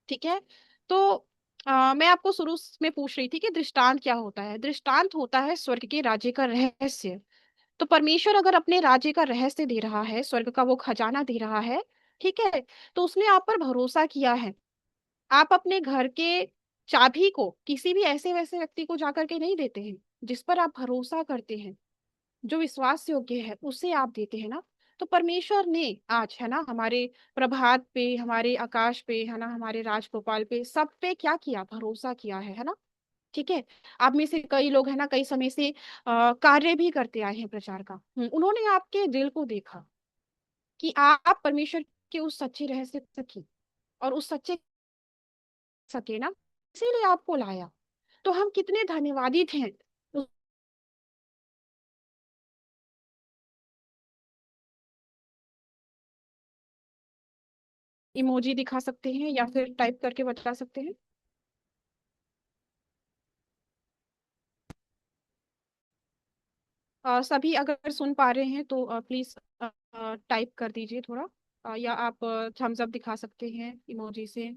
ठीक है। तो मैं आपको शुरू में पूछ रही थी कि दृष्टांत क्या होता है? दृष्टांत होता है स्वर्ग के राज्य का रहस्य। तो परमेश्वर अगर अपने राज्य का रहस्य दे रहा है, स्वर्ग का वो खजाना दे रहा है, ठीक है, तो उसने आप पर भरोसा किया है। आप अपने घर के चाबी को किसी भी ऐसे वैसे व्यक्ति को जाकर के नहीं देते हैं, जिस पर आप भरोसा करते हैं, जो विश्वास योग्य है, उसे आप देते हैं ना। तो परमेश्वर ने आज, है ना, हमारे प्रभात पे, हमारे आकाश पे, है ना, हमारे राजगोपाल पे, सब पे क्या किया? भरोसा किया है ना। ठीक है। आप में से कई लोग, है ना, कई समय से कार्य भी करते आए हैं प्रचार का। उन्होंने आपके दिल को देखा कि आप परमेश्वर के उस सच्चे रहस्य सकी, और उस सच्चे सके ना, इसीलिए आपको लाया। तो हम कितने धन्यवादित हैं। इमोजी दिखा सकते हैं या फिर टाइप करके बता सकते हैं। सभी अगर सुन पा रहे हैं तो प्लीज टाइप कर दीजिए थोड़ा। या आप थम्स अप दिखा सकते हैं इमोजी से।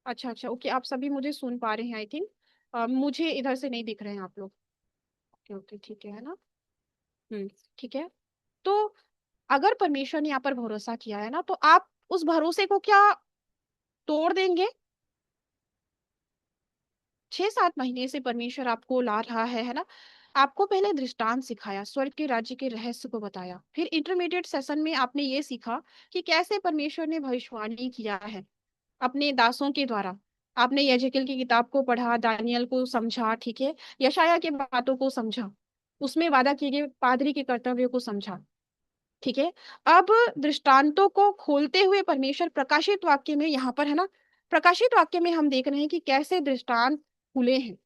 अच्छा अच्छा, ओके, आप सभी मुझे सुन पा रहे हैं आई थिंक। मुझे इधर से नहीं दिख रहे हैं आप लोग। ओके ओके, ठीक है ना। हम्म, ठीक है। तो अगर परमेश्वर ने यहाँ पर भरोसा किया है ना, तो आप उस भरोसे को क्या तोड़ देंगे? 6-7 महीने से परमेश्वर आपको ला रहा है ना। आपको पहले दृष्टांत सिखाया, स्वर्ग के राज्य के रहस्य को बताया, फिर इंटरमीडिएट सेशन में आपने ये सीखा कि कैसे परमेश्वर ने भविष्यवाणी किया है अपने दासों के द्वारा। आपने यजेकिएल की किताब को पढ़ा, दानियल को समझा, ठीक है, यशाया के बातों को समझा, उसमें वादा किए गए पादरी के कर्तव्य को समझा, ठीक है। अब दृष्टांतों को खोलते हुए परमेश्वर प्रकाशित वाक्य में यहाँ पर है ना, प्रकाशित वाक्य में हम देख रहे हैं कि कैसे दृष्टांत खुले हैं।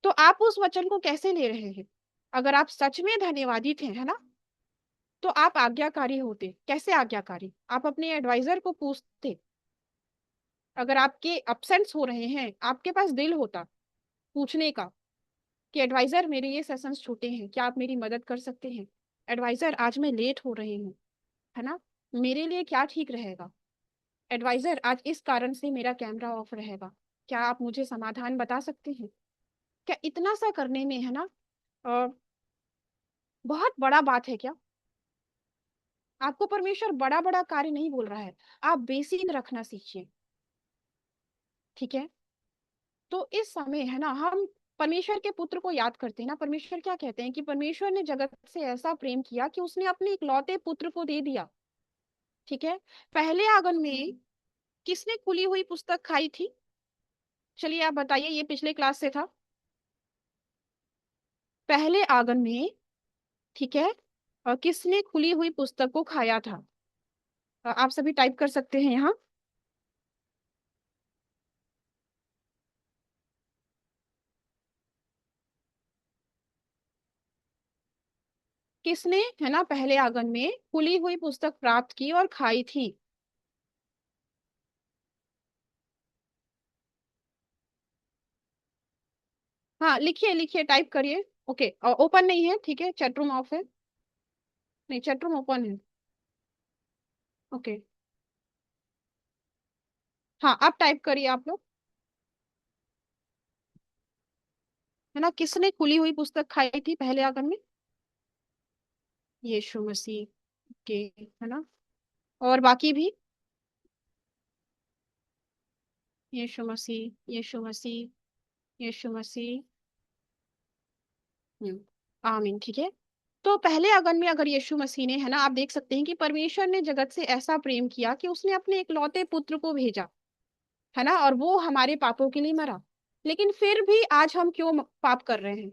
तो आप उस वचन को कैसे ले रहे हैं? अगर आप सच में धन्यवादी थे, है ना, तो आप आज्ञाकारी होते। कैसे आज्ञाकारी? आप अपने एडवाइजर को पूछते। अगर आपके अपसेंट्स हो रहे हैं, आपके पास दिल होता पूछने का कि एडवाइजर मेरे ये सेशंस छूटे हैं, क्या आप मेरी मदद कर सकते हैं? एडवाइजर आज मैं लेट हो रही हूँ, है ना, मेरे लिए क्या ठीक रहेगा? एडवाइजर आज इस कारण से मेरा कैमरा ऑफ रहेगा, क्या आप मुझे समाधान बता सकते हैं? क्या इतना सा करने में, है ना, अ, बहुत बड़ा बात है क्या? आपको परमेश्वर बड़ा बड़ा कार्य नहीं बोल रहा है, आप बेसिक रखना सीखिए, ठीक है। तो इस समय है ना, हम परमेश्वर के पुत्र को याद करते हैं ना। परमेश्वर क्या कहते हैं कि परमेश्वर ने जगत से ऐसा प्रेम किया कि उसने अपने इकलौते पुत्र को दे दिया, ठीक है। पहले आगमन में किसने खुली हुई पुस्तक खाई थी? चलिए आप बताइए, ये पिछले क्लास से था। पहले आगमन में, ठीक है, और किसने खुली हुई पुस्तक को खाया था? आप सभी टाइप कर सकते हैं यहाँ। किसने, है ना, पहले आगमन में खुली हुई पुस्तक प्राप्त की और खाई थी? हाँ, लिखिए लिखिए, टाइप करिए। ओके, ओपन नहीं है, ठीक है, चैट रूम ऑफ है। नहीं, चैट रूम ओपन है। ओके, हाँ, आप टाइप करिए आप लोग, है ना। किसने खुली हुई पुस्तक खाई थी पहले आगमन में? यीशु मसीह के, है ना। और बाकी भी, यीशु मसीह, यीशु मसीह, यीशु मसीह। आमीन, ठीक है। तो पहले आगमन में अगर यीशु मसीह ने, है ना, आप देख सकते हैं कि परमेश्वर ने जगत से ऐसा प्रेम किया कि उसने अपने इकलौते पुत्र को भेजा, है ना, और वो हमारे पापों के लिए मरा। लेकिन फिर भी आज हम क्यों पाप कर रहे हैं?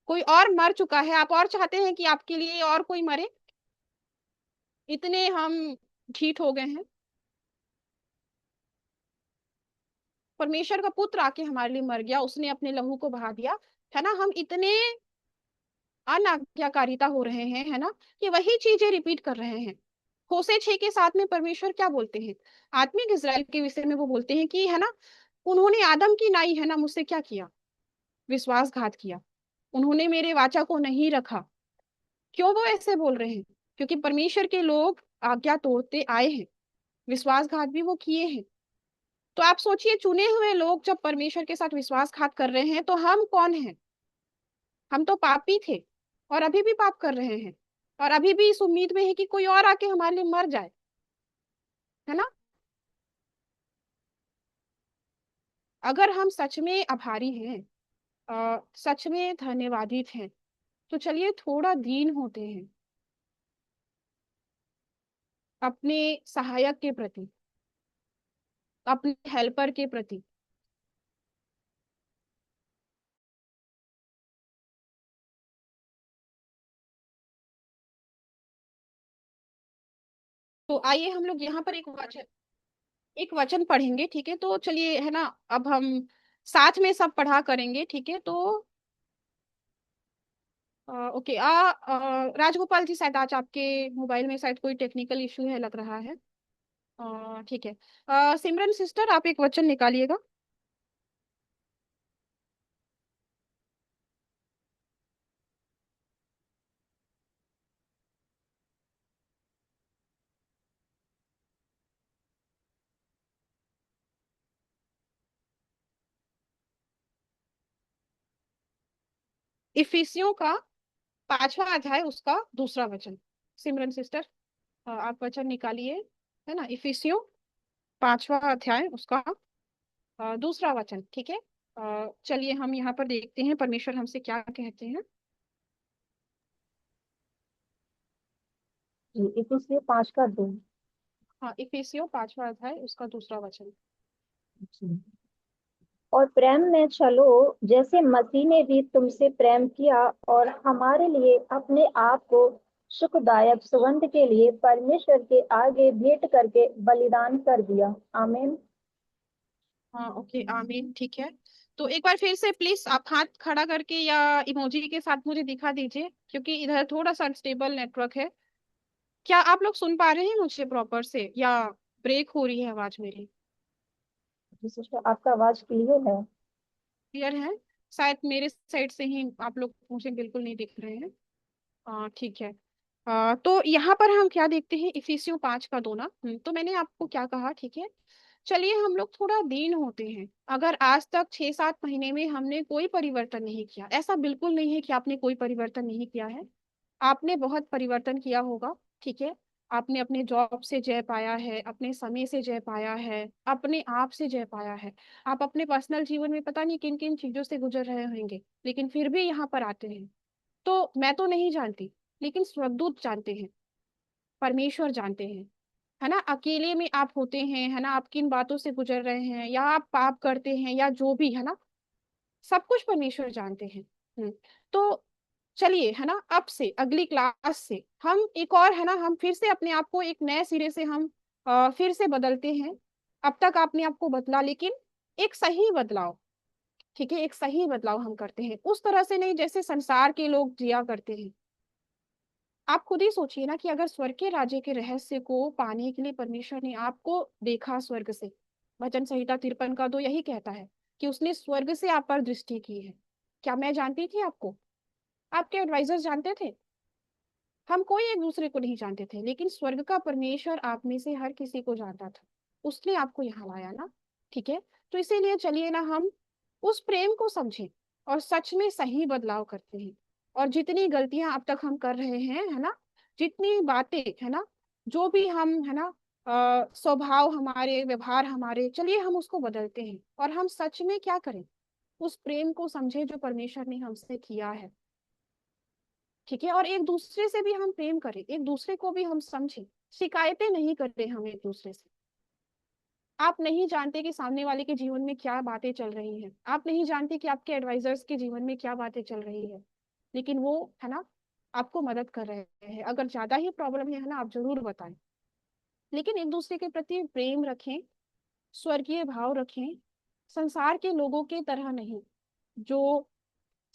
कोई और मर चुका है, आप और चाहते हैं कि आपके लिए और कोई मरे? इतने हम ढीठ हो गए हैं? परमेश्वर का पुत्र आके हमारे लिए मर गया, उसने अपने लहू को बहा दिया, है ना। हम इतने अनाज्ञाकारिता हो रहे हैं, है ना, कि वही चीजें रिपीट कर रहे हैं। होशे 6 के 7 में परमेश्वर क्या बोलते हैं? आत्मिक इजराइल के विषय में वो बोलते हैं कि, है ना, उन्होंने आदम की नाई, है ना, मुझसे क्या किया? विश्वासघात किया। उन्होंने मेरे वाचा को नहीं रखा। क्यों वो ऐसे बोल रहे हैं? क्योंकि परमेश्वर के लोग आज्ञा तोड़ते आए हैं, विश्वासघात भी वो किए हैं। तो आप सोचिए, चुने हुए लोग जब परमेश्वर के साथ विश्वासघात कर रहे हैं, तो हम कौन हैं? हम तो पापी थे, और अभी भी पाप कर रहे हैं, और अभी भी इस उम्मीद में है कि कोई और आके हमारे लिए मर जाए, है ना। अगर हम सच में आभारी हैं, सच में धन्यवादित हैं, तो चलिए थोड़ा दीन होते हैं अपने सहायक के प्रति, अपने हेल्पर के प्रति। तो आइए हम लोग यहाँ पर एक वचन पढ़ेंगे, ठीक है। तो चलिए, है ना, अब हम साथ में सब पढ़ा करेंगे, ठीक है। तो ओके, राजगोपाल जी, शायद आज आपके मोबाइल में शायद कोई टेक्निकल इशू है लग रहा है। ठीक है। सिमरन सिस्टर, आप एक वचन निकालिएगा। इफिसियों का 5वां अध्याय उसका दूसरा वचन। सिमरन सिस्टर, आप वचन निकालिए, है ना, इफिसियों 5वां अध्याय उसका दूसरा वचन। ठीक है, चलिए हम यहाँ पर देखते हैं परमेश्वर हमसे क्या कहते हैं। जी, इफिसियों 5 का 2। हाँ, इफिसियों 5वां अध्याय उसका दूसरा वचन। जी। और प्रेम में चलो, जैसे मसीह ने भी तुमसे प्रेम किया और हमारे लिए अपने आप को सुखदायक सुगंध के लिए परमेश्वर के आगे भेंट करके बलिदान कर दिया। आमीन। हाँ, ओके, आमीन, ठीक है। तो एक बार फिर से प्लीज आप हाथ खड़ा करके या इमोजी के साथ मुझे दिखा दीजिए, क्योंकि इधर थोड़ा सा अनस्टेबल नेटवर्क है। क्या आप लोग सुन पा रहे हैं मुझे प्रॉपर से, या ब्रेक हो रही है आवाज मेरी? जी सिस्टर, आपका आवाज क्लियर है। क्लियर है? शायद मेरे साइड से ही आप लोग मुझे बिल्कुल नहीं दिख रहे हैं। ठीक है। तो यहाँ पर हम क्या देखते हैं, इफिसियों 5 का 2 ना। तो मैंने आपको क्या कहा, ठीक है। चलिए हम लोग थोड़ा दीन होते हैं। अगर आज तक 6-7 महीने में हमने कोई परिवर्तन नहीं किया, ऐसा बिल्कुल नहीं है कि आपने कोई परिवर्तन नहीं किया है। आपने बहुत परिवर्तन किया होगा, ठीक है। आपने अपने जॉब से जय पाया है, अपने समय से जय पाया है, अपने आप से जय पाया है। आप अपने पर्सनल जीवन में पता नहीं किन किन चीजों से गुजर रहे होंगे, लेकिन फिर भी यहाँ पर आते हैं। तो मैं तो नहीं जानती, लेकिन स्वर्गदूत जानते हैं, परमेश्वर जानते हैं, है ना। अकेले में आप होते हैं, है ना, आप किन बातों से गुजर रहे हैं, या आप पाप करते हैं, या जो भी है ना, सब कुछ परमेश्वर जानते हैं। तो चलिए, है ना, अब से अगली क्लास से हम एक और, है ना, हम फिर से अपने आप को एक नए सिरे से हम फिर से बदलते हैं। अब तक आपने आपको बदला, लेकिन एक सही बदलाव, ठीक है, एक सही बदलाव हम करते हैं, उस तरह से नहीं जैसे संसार के लोग जिया करते हैं। आप खुद ही सोचिए ना कि अगर स्वर्ग के राज्य के रहस्य को पाने के लिए परमेश्वर ने आपको देखा स्वर्ग से, वचन संहिता 53 का 2 यही कहता है कि उसने स्वर्ग से आप पर दृष्टि की है। क्या मैं जानती थी आपको? आपके एडवाइजर्स जानते थे? हम कोई एक दूसरे को नहीं जानते थे, लेकिन स्वर्ग का परमेश्वर आप में से हर किसी को जानता था। उसने आपको यहाँ लाया ना, ठीक है। तो इसीलिए चलिए ना हम उस प्रेम को समझें और सच में सही बदलाव करते हैं। और जितनी गलतियां अब तक हम कर रहे हैं, है ना, जितनी बातें, है ना, जो भी हम, है ना, स्वभाव हमारे, व्यवहार हमारे, चलिए हम उसको बदलते हैं और हम सच में क्या करें, उस प्रेम को समझे जो परमेश्वर ने हमसे किया है, ठीक है। और एक दूसरे से भी हम प्रेम करें, एक दूसरे को भी हम समझें, शिकायतें नहीं करते हम एक दूसरे से। आप नहीं जानते कि सामने वाले के जीवन में क्या बातें चल रही हैं, आप नहीं जानते कि आपके एडवाइजर्स के जीवन में क्या बातें चल रही है, लेकिन वो, है ना, आपको मदद कर रहे हैं। अगर ज्यादा ही प्रॉब्लम है ना, आप जरूर बताएं। लेकिन एक दूसरे के प्रति प्रेम रखें, स्वर्गीय भाव रखें, संसार के लोगों के तरह नहीं, जो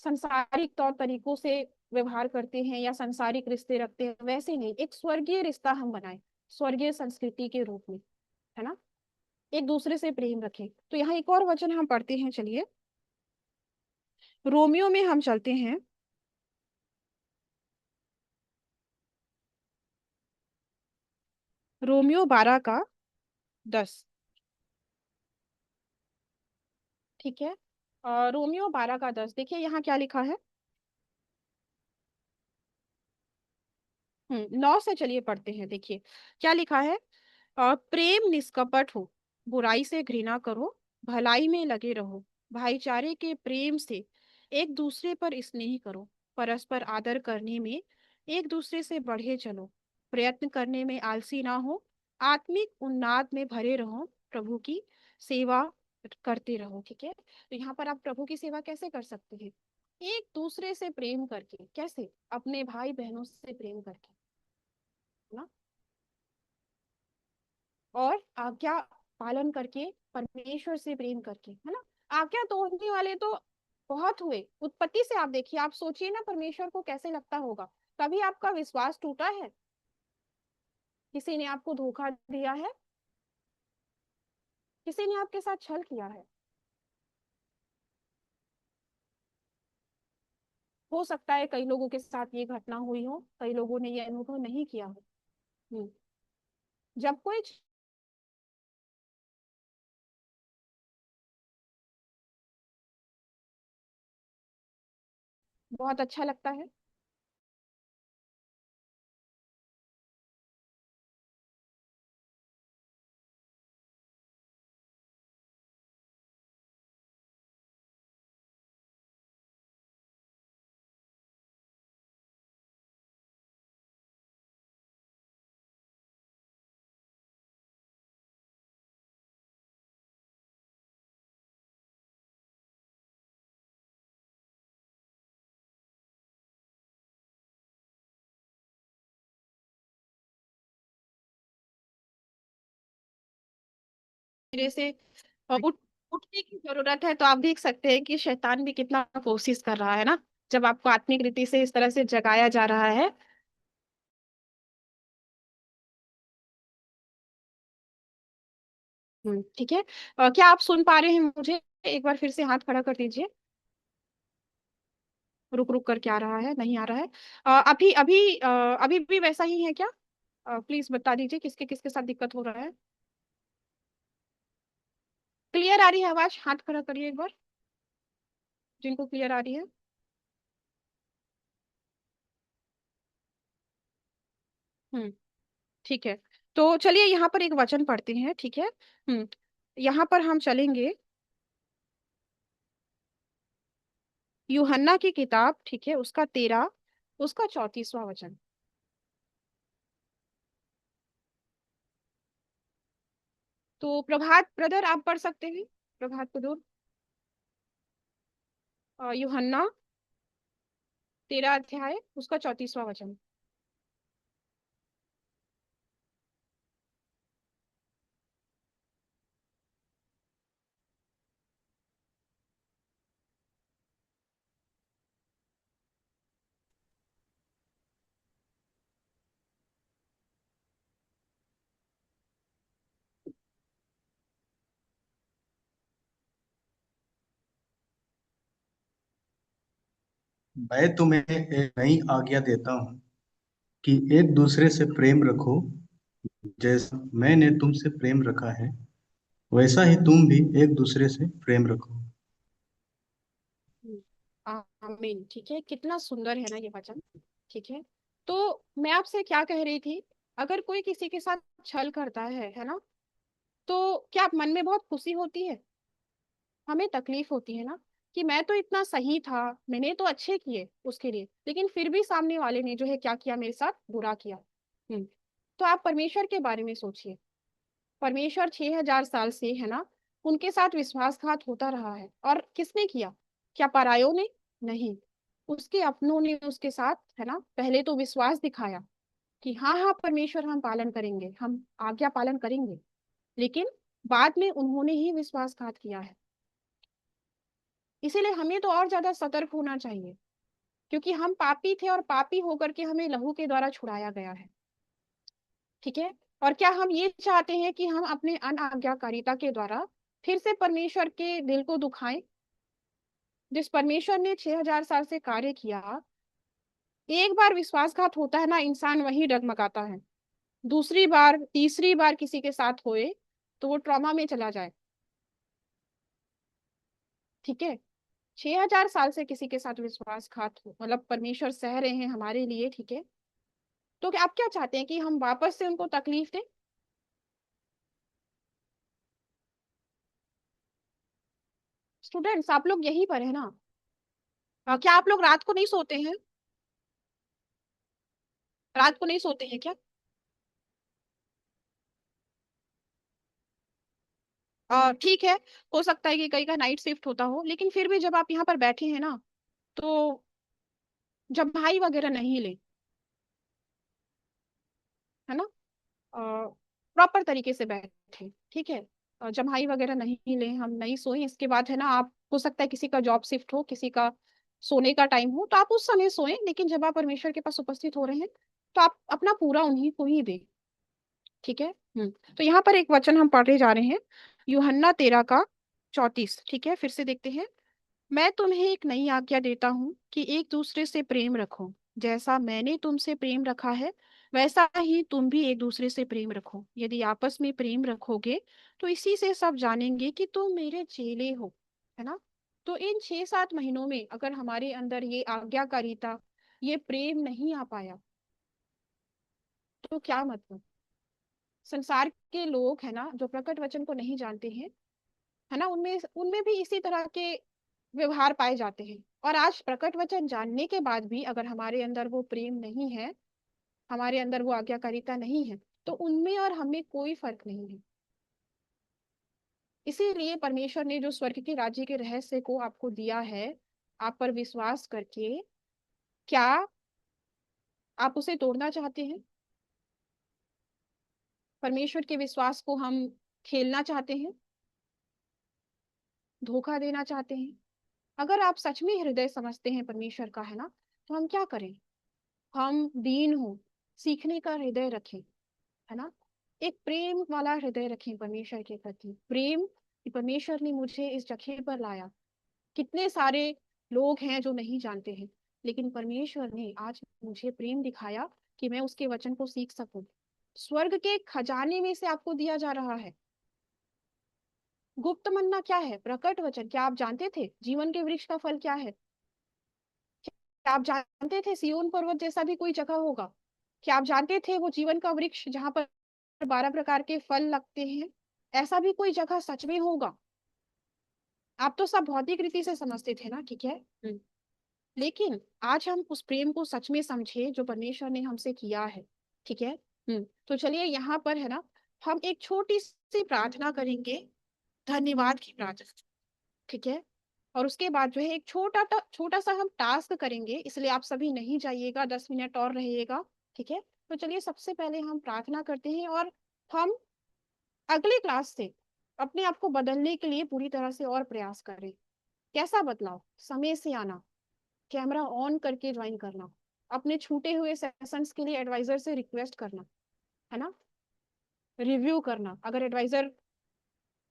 संसारिक तौर तरीकों से व्यवहार करते हैं या संसारिक रिश्ते रखते हैं, वैसे नहीं, एक स्वर्गीय रिश्ता हम बनाए, स्वर्गीय संस्कृति के रूप में, है ना। एक दूसरे से प्रेम रखें। तो यहाँ एक और वचन हम पढ़ते हैं, चलिए रोमियो में हम चलते हैं। रोमियो 12 का 10, ठीक है। रोमियो 12 का 10, देखिए यहाँ क्या लिखा है। 9 से चलिए पढ़ते हैं, देखिए क्या लिखा है। प्रेम निष्कपट हो, बुराई से घृणा करो, भलाई में लगे रहो, भाईचारे के प्रेम से एक दूसरे पर स्नेह करो, परस्पर आदर करने में एक दूसरे से बढ़े चलो, प्रयत्न करने में आलसी ना हो, आत्मिक उन्नाद में भरे रहो, प्रभु की सेवा करते रहो, ठीक है। तो यहाँ पर आप प्रभु की सेवा कैसे कर सकते हैं? एक दूसरे से प्रेम करके। कैसे? अपने भाई बहनों से प्रेम करके ना, और आज्ञा पालन करके, परमेश्वर से प्रेम करके, है ना। आज्ञा तोड़ने वाले तो बहुत हुए, उत्पत्ति से आप देखिए, आप सोचिए ना परमेश्वर को कैसे लगता होगा। कभी आपका विश्वास टूटा है? किसी ने आपको धोखा दिया है? किसी ने आपके साथ छल किया है? हो सकता है कई लोगों के साथ ये घटना हुई हो, कई लोगों ने ये अनुभव नहीं किया हो। हम्म, जब कोई, बहुत अच्छा लगता है। मेरे से उठ उठने की जरूरत है, तो आप देख सकते हैं कि शैतान भी कितना कोशिश कर रहा है ना, जब आपको आत्मिक रीति से इस तरह से जगाया जा रहा है। ठीक है। क्या आप सुन पा रहे हैं मुझे? एक बार फिर से हाथ खड़ा कर दीजिए। रुक रुक कर क्या आ रहा है, नहीं आ रहा है। अभी अभी अभी भी वैसा ही है क्या? प्लीज बता दीजिए किसके किसके साथ दिक्कत हो रहा है। क्लियर आ रही है आवाज? हाथ खड़ा करिए एक बार, जिनको क्लियर आ रही है। हम्म ठीक है। तो चलिए यहाँ पर एक वचन पढ़ते हैं, ठीक है। यहाँ पर हम चलेंगे यूहन्ना की किताब, ठीक है, उसका 13, उसका 34वां वचन। तो प्रभात ब्रदर आप पढ़ सकते हैं, प्रभात ब्रदर। यूहन्ना 13 अध्याय, उसका 34वां वचन। मैं तुम्हें एक नई आज्ञा देता हूँ कि एक दूसरे से प्रेम रखो। जैसा मैंने तुमसे प्रेम रखा है, वैसा ही तुम भी एक दूसरे से प्रेम रखो। आमीन। ठीक है, कितना सुंदर है ना ये वचन। ठीक है। तो मैं आपसे क्या कह रही थी, अगर कोई किसी के साथ छल करता है ना, तो क्या मन में बहुत खुशी होती है? हमें तकलीफ होती है ना, कि मैं तो इतना सही था, मैंने तो अच्छे किए उसके लिए, लेकिन फिर भी सामने वाले ने जो है क्या किया, मेरे साथ बुरा किया। हम्म तो आप परमेश्वर के बारे में सोचिए। परमेश्वर 6000 साल से है ना, उनके साथ विश्वासघात होता रहा है, और किसने किया? क्या परायों ने? नहीं, उसके अपनों ने उसके साथ है ना पहले तो विश्वास दिखाया कि हाँ हाँ परमेश्वर हम पालन करेंगे, हम आज्ञा पालन करेंगे, लेकिन बाद में उन्होंने ही विश्वासघात किया है। इसीलिए हमें तो और ज्यादा सतर्क होना चाहिए, क्योंकि हम पापी थे और पापी होकर के हमें लहू के द्वारा छुड़ाया गया है। ठीक है। और क्या हम ये चाहते हैं कि हम अपने अनाज्ञाकारिता के द्वारा फिर से परमेश्वर के दिल को दुखाएं? जिस परमेश्वर ने 6000 साल से कार्य किया, एक बार विश्वासघात होता है ना, इंसान वही डगमगाता है। दूसरी बार तीसरी बार किसी के साथ होए तो वो ट्रॉमा में चला जाए। ठीक है। 6000 साल से किसी के साथ विश्वासघात हो, मतलब परमेश्वर सह रहे हैं हमारे लिए, ठीक है। तो क्या आप क्या चाहते हैं कि हम वापस से उनको तकलीफ दें? स्टूडेंट्स आप लोग यहीं पर है ना? क्या आप लोग रात को नहीं सोते हैं? रात को नहीं सोते हैं क्या? ठीक है। हो सकता है कि कहीं का नाइट शिफ्ट होता हो, लेकिन फिर भी जब आप यहाँ पर बैठे हैं ना, तो जम्हाई वगैरह नहीं ले, है ना, प्रॉपर तरीके से बैठे, ठीक है। जम्हाई वगैरह नहीं ले, हम नहीं सोए। इसके बाद है ना, आप हो सकता है किसी का जॉब शिफ्ट हो, किसी का सोने का टाइम हो, तो आप उस समय सोएं, लेकिन जब आप परमेश्वर के पास उपस्थित हो रहे हैं तो आप अपना पूरा उन्हीं को ही दें। ठीक है। तो यहाँ पर एक वचन हम पढ़ने जा रहे हैं, यूहन्ना 13 का 34। ठीक है, फिर से देखते हैं। मैं तुम्हें एक नई आज्ञा देता हूँ कि एक दूसरे से प्रेम रखो। जैसा मैंने तुमसे प्रेम रखा है, वैसा ही तुम भी एक दूसरे से प्रेम रखो। यदि आपस में प्रेम रखोगे तो इसी से सब जानेंगे कि तुम मेरे चेले हो, है ना। तो इन 6-7 महीनों में अगर हमारे अंदर ये आज्ञाकारिता, ये प्रेम नहीं आ पाया, तो क्या मतलब? संसार के लोग है ना, जो प्रकट वचन को नहीं जानते हैं, है ना, उनमें उनमें भी इसी तरह के व्यवहार पाए जाते हैं। और आज प्रकट वचन जानने के बाद भी अगर हमारे अंदर वो प्रेम नहीं है, हमारे अंदर वो आज्ञाकारिता नहीं है, तो उनमें और हमें कोई फर्क नहीं है। इसीलिए परमेश्वर ने जो स्वर्ग के राज्य के रहस्य को आपको दिया है, आप पर विश्वास करके, क्या आप उसे तोड़ना चाहते हैं? परमेश्वर के विश्वास को हम खेलना चाहते हैं, धोखा देना चाहते हैं? अगर आप सच में हृदय समझते हैं परमेश्वर का, है ना, तो हम क्या करें? हम दीन हो, सीखने का हृदय रखें, है ना, एक प्रेम वाला हृदय रखें परमेश्वर के प्रति। प्रेम कि परमेश्वर ने मुझे इस जगह पर लाया। कितने सारे लोग हैं जो नहीं जानते हैं, लेकिन परमेश्वर ने आज मुझे प्रेम दिखाया कि मैं उसके वचन को सीख सकूं। स्वर्ग के खजाने में से आपको दिया जा रहा है। गुप्त मन्ना क्या है? प्रकट वचन। क्या आप जानते थे जीवन के वृक्ष का फल क्या है? क्या आप जानते थे सिय्योन पर्वत जैसा भी कोई जगह होगा? क्या आप जानते थे वो जीवन का वृक्ष जहां पर 12 प्रकार के फल लगते हैं, ऐसा भी कोई जगह सच में होगा? आप तो सब भौतिक रीति से समझते थे ना, ठीक है। लेकिन आज हम उस प्रेम को सच में समझे जो परमेश्वर ने हमसे किया है, ठीक है। तो चलिए यहाँ पर है ना, हम एक छोटी सी प्रार्थना करेंगे, धन्यवाद की प्रार्थना, ठीक है। और उसके बाद जो है एक छोटा सा हम टास्क करेंगे, इसलिए आप सभी नहीं जाइएगा, 10 मिनट और रहिएगा, ठीक है। तो चलिए सबसे पहले हम प्रार्थना करते हैं और हम अगले क्लास से अपने आप को बदलने के लिए पूरी तरह से और प्रयास करें। कैसा बदलाव? समय से आना, कैमरा ऑन करके ज्वाइन करना, अपने छूटे हुए सेशंस के लिए एडवाइजर से रिक्वेस्ट करना, है ना, रिव्यू करना। अगर एडवाइजर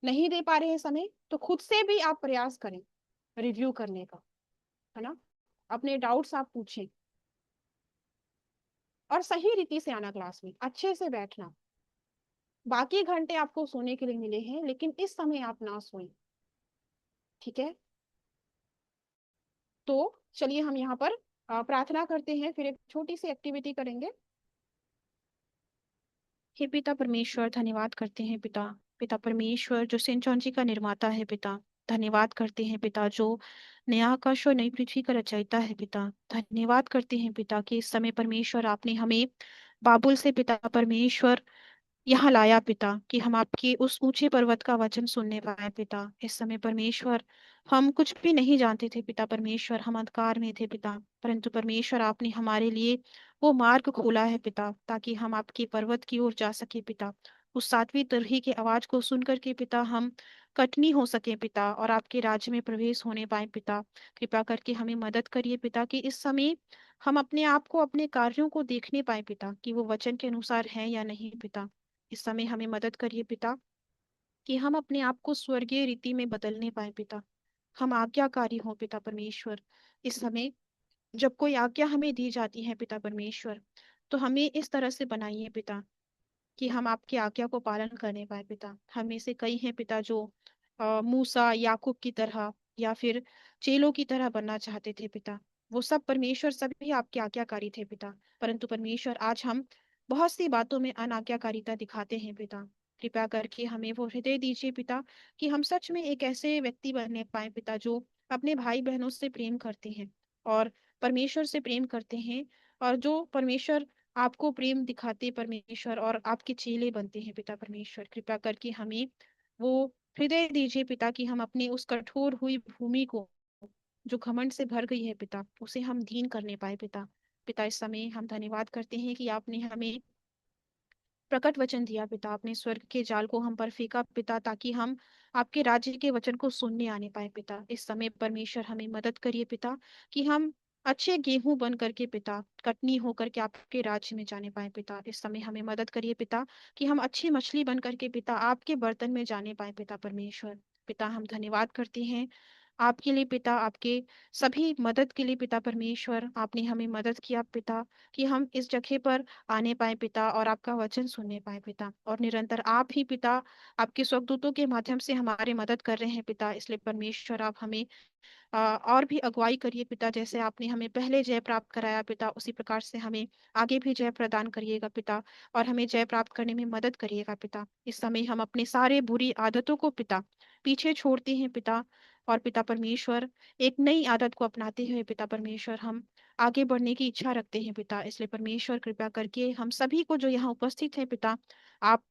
नहीं दे पा रहे हैं समय, तो खुद से भी आप प्रयास करें रिव्यू करने का, है ना। अपने डाउट्स आप पूछें और सही रीति से आना, क्लास में अच्छे से बैठना। बाकी घंटे आपको सोने के लिए मिले हैं, लेकिन इस समय आप ना सोएं, ठीक है। तो चलिए हम यहाँ पर प्रार्थना करते हैं, फिर एक छोटी सी एक्टिविटी करेंगे। हे पिता परमेश्वर, धन्यवाद करते हैं पिता, पिता परमेश्वर जो सेंट जॉन जी का निर्माता है पिता। धन्यवाद करते हैं पिता जो नया आकाश और नई पृथ्वी का रचयिता है पिता। धन्यवाद करते हैं पिता कि इस समय परमेश्वर आपने हमें बाबुल से पिता परमेश्वर यहाँ लाया पिता, कि हम आपके उस ऊंचे पर्वत का वचन सुनने पाए पिता। इस समय परमेश्वर हम कुछ भी नहीं जानते थे पिता परमेश्वर, हम अंधकार में थे पिता, परंतु परमेश्वर आपने हमारे लिए वो मार्ग खोला है पिता, ताकि हम आपके पर्वत की ओर जा सके पिता। उस सातवीं तुरही की आवाज को सुन करके पिता हम कटनी हो सके पिता, और आपके राज्य में प्रवेश होने पाए पिता। कृपा करके हमें मदद करिए पिता कि इस समय हम अपने आप को, अपने कार्यों को देखने पाए पिता, कि वो वचन के अनुसार है या नहीं पिता। इस समय हमें मदद करिए पिता कि हम अपने आप को स्वर्गीय रीति में बदलने पाए पिता। हम आज्ञाकारी हों पिता परमेश्वर। इस समय जब कोई आज्ञा हमें दी जाती है पिता परमेश्वर, तो हमें इस तरह से बनाइए पिता कि हम आपकी आज्ञा को पालन करने पाए पिता। हम में से कई हैं पिता जो मूसा याकूब की तरह या फिर चेलों की तरह बनना चाहते थे पिता। वो सब परमेश्वर सभी आपके आज्ञाकारी थे पिता, परंतु परमेश्वर आज हम बहुत सी बातों में अनाज्ञाकारिता दिखाते हैं पिता। कृपया करके हमें वो हृदय दीजिए पिता कि हम सच में एक ऐसे व्यक्ति बनने पाए पिता जो अपने भाई बहनों से प्रेम करते हैं और परमेश्वर से प्रेम करते हैं, और जो परमेश्वर आपको प्रेम दिखाते परमेश्वर और आपके चेले बनते हैं पिता परमेश्वर। कृपा करके हमें वो हृदय दीजिए पिता कि हम अपने उस कठोर हुई भूमि को जो घमंड से भर गई है पिता, उसे हम दीन करने पाए पिता। पिता इस समय हम धन्यवाद करते हैं कि आपने हमें प्रकट वचन दिया पिता, आपने स्वर्ग के जाल को हम पर फेंका पिता, ताकि हम आपके राज्य के वचन को सुनने आने पाए पिता। इस समय परमेश्वर हमें मदद करिए पिता कि हम अच्छे गेहूं बन करके पिता, कटनी होकर के आपके राज्य में जाने पाए पिता। इस समय हमें मदद करिए पिता कि हम अच्छी मछली बन करके पिता आपके बर्तन में जाने पाए पिता परमेश्वर। पिता हम धन्यवाद करते हैं आपके लिए पिता, आपके सभी मदद के लिए पिता परमेश्वर, आपने हमें मदद किया पिता, कि हम इस जगह पर आने पाए पिता और आपका वचन सुनने पाए पिता। और निरंतर आप ही पिता आपके स्वर्गदूतों के माध्यम से हमारी मदद कर रहे हैं पिता। इसलिए परमेश्वर आप हमें और भी अगुवाई करिए पिता। जैसे आपने हमें पहले जय प्राप्त कराया पिता, उसी प्रकार से हमें आगे भी जय प्रदान करिएगा पिता, और हमें जय प्राप्त करने में मदद करिएगा पिता। इस समय हम अपने सारे बुरी आदतों को पिता पीछे छोड़ते हैं पिता, और पिता परमेश्वर एक नई आदत को अपनाते हुए पिता परमेश्वर हम आगे बढ़ने की इच्छा रखते हैं पिता। इसलिए परमेश्वर कृपया करके हम सभी को जो यहाँ उपस्थित है पिता, आप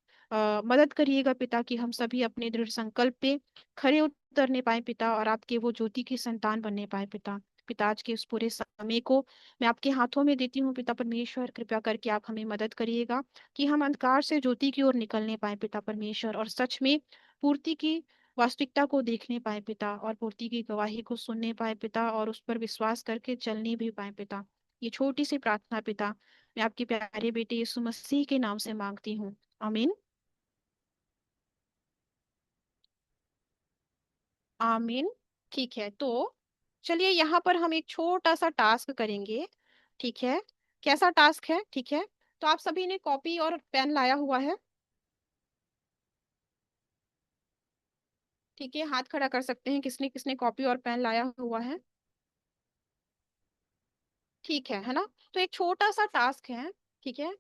मदद करिएगा पिता, कि हम सभी अपने दृढ़ संकल्प पे खरे उतरने पाए पिता, और आपके वो ज्योति की संतान बनने पाए पिता। पिता आज के उस पूरे समय को मैं आपके हाथों में देती हूँ पिता परमेश्वर। कृपया करके आप हमें मदद करिएगा कि हम अंधकार से ज्योति की ओर निकलने पाए पिता परमेश्वर, और सच में पूर्ति की वास्तविकता को देखने पाए पिता, और पूर्ति की गवाही को सुनने पाए पिता, और उस पर विश्वास करके चलने भी पाए पिता। ये छोटी सी प्रार्थना पिता मैं आपके प्यारे बेटे यीशु मसीह के नाम से मांगती हूँ। आमीन। आमीन। ठीक है, तो चलिए यहाँ पर हम एक छोटा सा टास्क करेंगे। ठीक है, कैसा टास्क है? ठीक है, तो आप सभी ने कॉपी और पेन लाया हुआ है? ठीक है, हाथ खड़ा कर सकते हैं किसने किसने कॉपी और पेन लाया हुआ है। ठीक है ना? तो एक छोटा सा टास्क है। ठीक है,